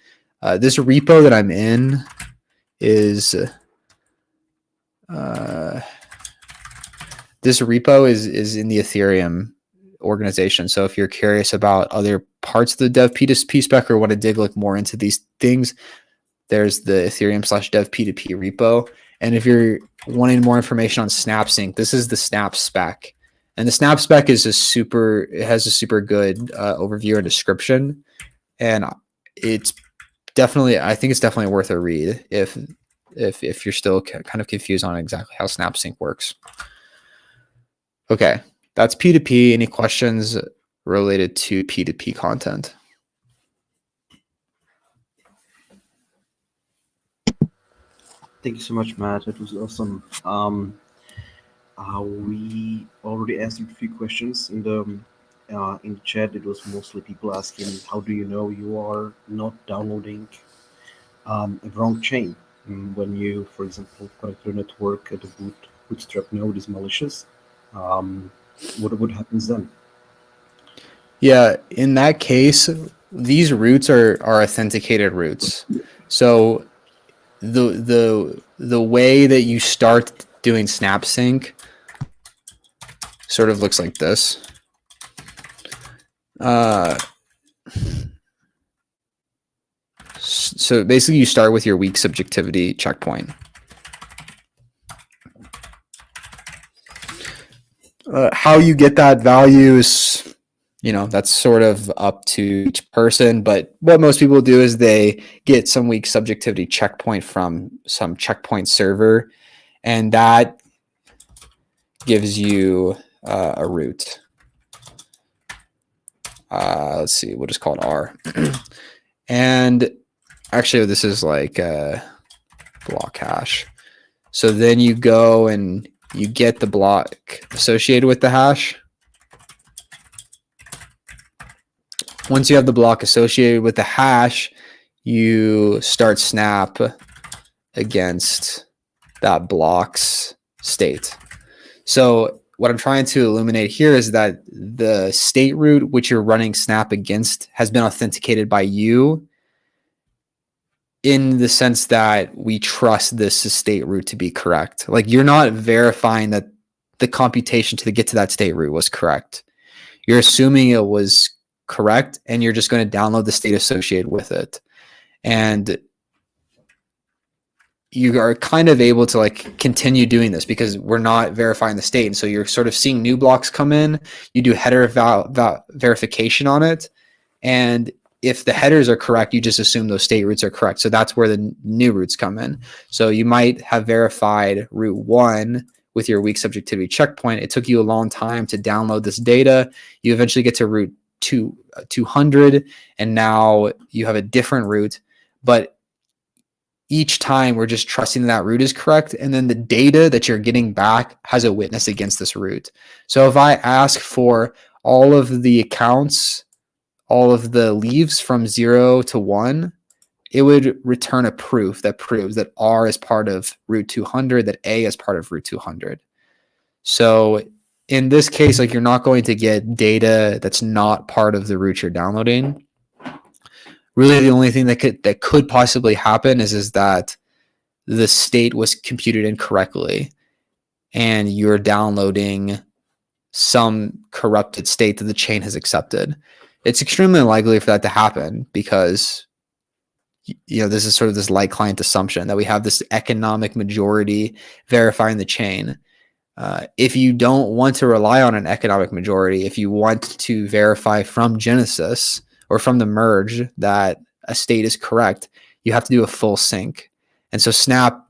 This repo that I'm in is this repo is in the Ethereum organization. So if you're curious about other parts of the dev P2P spec or want to dig more into these things, there's the Ethereum/dev P2P repo. And if you're wanting more information on SnapSync, this is the Snap spec. And the Snap spec is has a super good overview and description. And I think it's definitely worth a read if you're still kind of confused on exactly how SnapSync works. Okay, that's P2P. Any questions related to P2P content? Thank you so much, Matt. It was awesome. We already answered a few questions in the chat. It was mostly people asking, how do you know you are not downloading a wrong chain? When you, for example, connect to a network at a bootstrap node is malicious, what happens then? Yeah, in that case, these roots are authenticated roots. So the way that you start doing SnapSync sort of looks like this. So basically you start with your weak subjectivity checkpoint. How you get that value is, that's sort of up to each person. But what most people do is they get some weak subjectivity checkpoint from some checkpoint server, and that gives you a root. Let's see, we'll just call it R. And actually, this is like a block hash. So then you go and you get the block associated with the hash. Once you have the block associated with the hash, you start Snap against that block's state. So what I'm trying to illuminate here is that the state root which you're running Snap against has been authenticated by you, in the sense that we trust this state root to be correct. Like, you're not verifying that the computation to get to that state root was correct. You're assuming it was correct, and you're just going to download the state associated with it. And you are kind of able to continue doing this because we're not verifying the state. And so you're sort of seeing new blocks come in, you do header verification on it, and if the headers are correct, you just assume those state roots are correct. So that's where the new roots come in. So you might have verified root 1 with your weak subjectivity checkpoint. It took you a long time to download this data. You eventually get to root 200, and now you have a different root. But each time we're just trusting that root is correct, and then the data that you're getting back has a witness against this root. So if I ask for all of the accounts, all of the leaves from 0 to 1, it would return a proof that proves that R is part of root 200, that A is part of root 200. So in this case, like, you're not going to get data that's not part of the root you're downloading. Really, the only thing that could possibly happen is that the state was computed incorrectly, and you're downloading some corrupted state that the chain has accepted. It's extremely unlikely for that to happen because, this is sort of this light client assumption that we have this economic majority verifying the chain. If you don't want to rely on an economic majority, if you want to verify from Genesis or from the merge that a state is correct, you have to do a full sync. And so Snap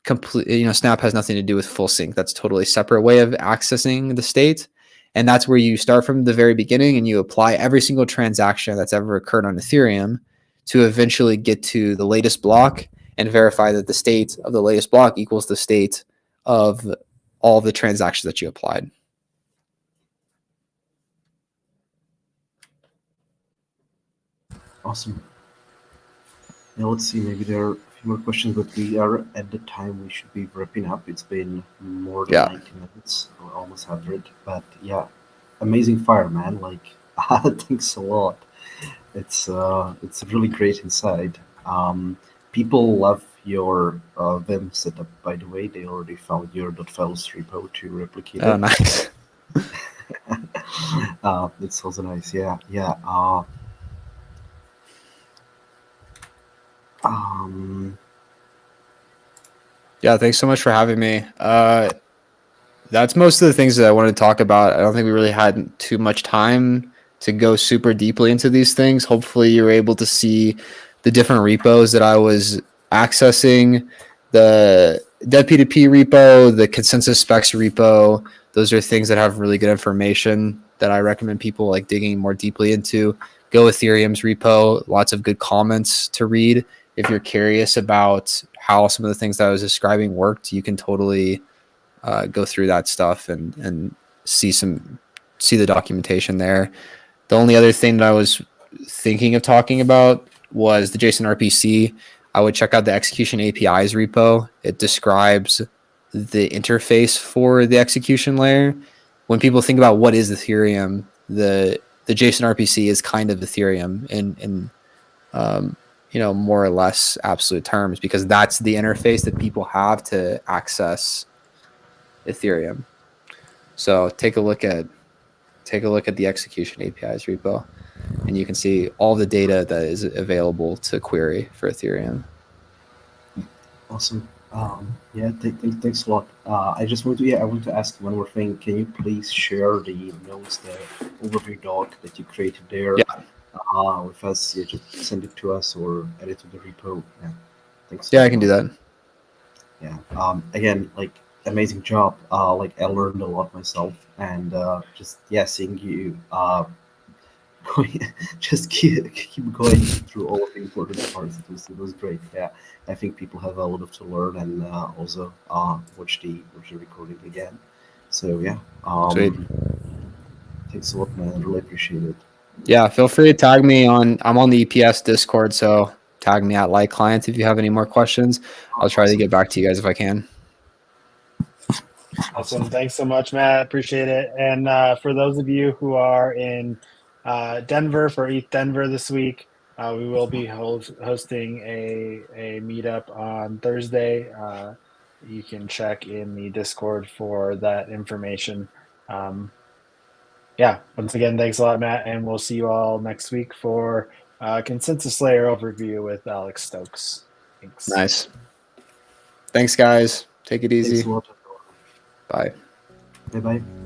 has nothing to do with full sync. That's a totally separate way of accessing the state. And that's where you start from the very beginning and you apply every single transaction that's ever occurred on Ethereum to eventually get to the latest block and verify that the state of the latest block equals the state of all the transactions that you applied. Awesome. Now let's see, maybe there are a few more questions, but we are at the time we should be wrapping up. It's been more than 90 minutes, or almost 100. But yeah, amazing fire, man. Like, thanks a lot. It's really great inside. People love your Vim setup, by the way. They already found your .files repo to replicate it. Oh, nice. It's also nice. Yeah. Yeah, thanks so much for having me. That's most of the things that I wanted to talk about. I don't think we really had too much time to go super deeply into these things. Hopefully you were able to see the different repos that I was accessing, the dev P2P repo, the consensus specs repo. Those are things that have really good information that I recommend people like digging more deeply into. Go Ethereum's repo, lots of good comments to read. If you're curious about how some of the things that I was describing worked, you can totally go through that stuff and see the documentation there. The only other thing that I was thinking of talking about was the JSON RPC. I would check out the execution APIs repo. It describes the interface for the execution layer. When people think about what is Ethereum, the JSON RPC is kind of Ethereum in more or less absolute terms, because that's the interface that people have to access Ethereum. So take a look at the execution APIs repo, and you can see all the data that is available to query for Ethereum. Awesome. Thanks a lot. I want to ask one more thing. Can you please share the notes, the overview doc that you created there? Yeah. With us? Yeah, just send it to us or add it to the repo. Yeah. Thanks. Yeah, I can do that. Yeah. Again, like, amazing job. Like, I learned a lot myself, and seeing you just keep going through all of the important parts. It was great. Yeah, I think people have a lot to learn, and also watch the recording again. So yeah, Sweet. Thanks a lot, man. I really appreciate it. Yeah, feel free to tag me I'm on the EPS Discord, so tag me at lightclient if you have any more questions. I'll try to get back to you guys if I can. Awesome. Thanks so much, Matt. Appreciate it. And for those of you who are in Denver for ETH Denver this week, we will be hosting a meetup on Thursday. You can check in the Discord for that information. Once again, thanks a lot, Matt, and we'll see you all next week for Consensus Layer overview with Alex Stokes. Thanks. Nice. Thanks, guys. Take it easy. Thanks a lot. Bye. Bye-bye.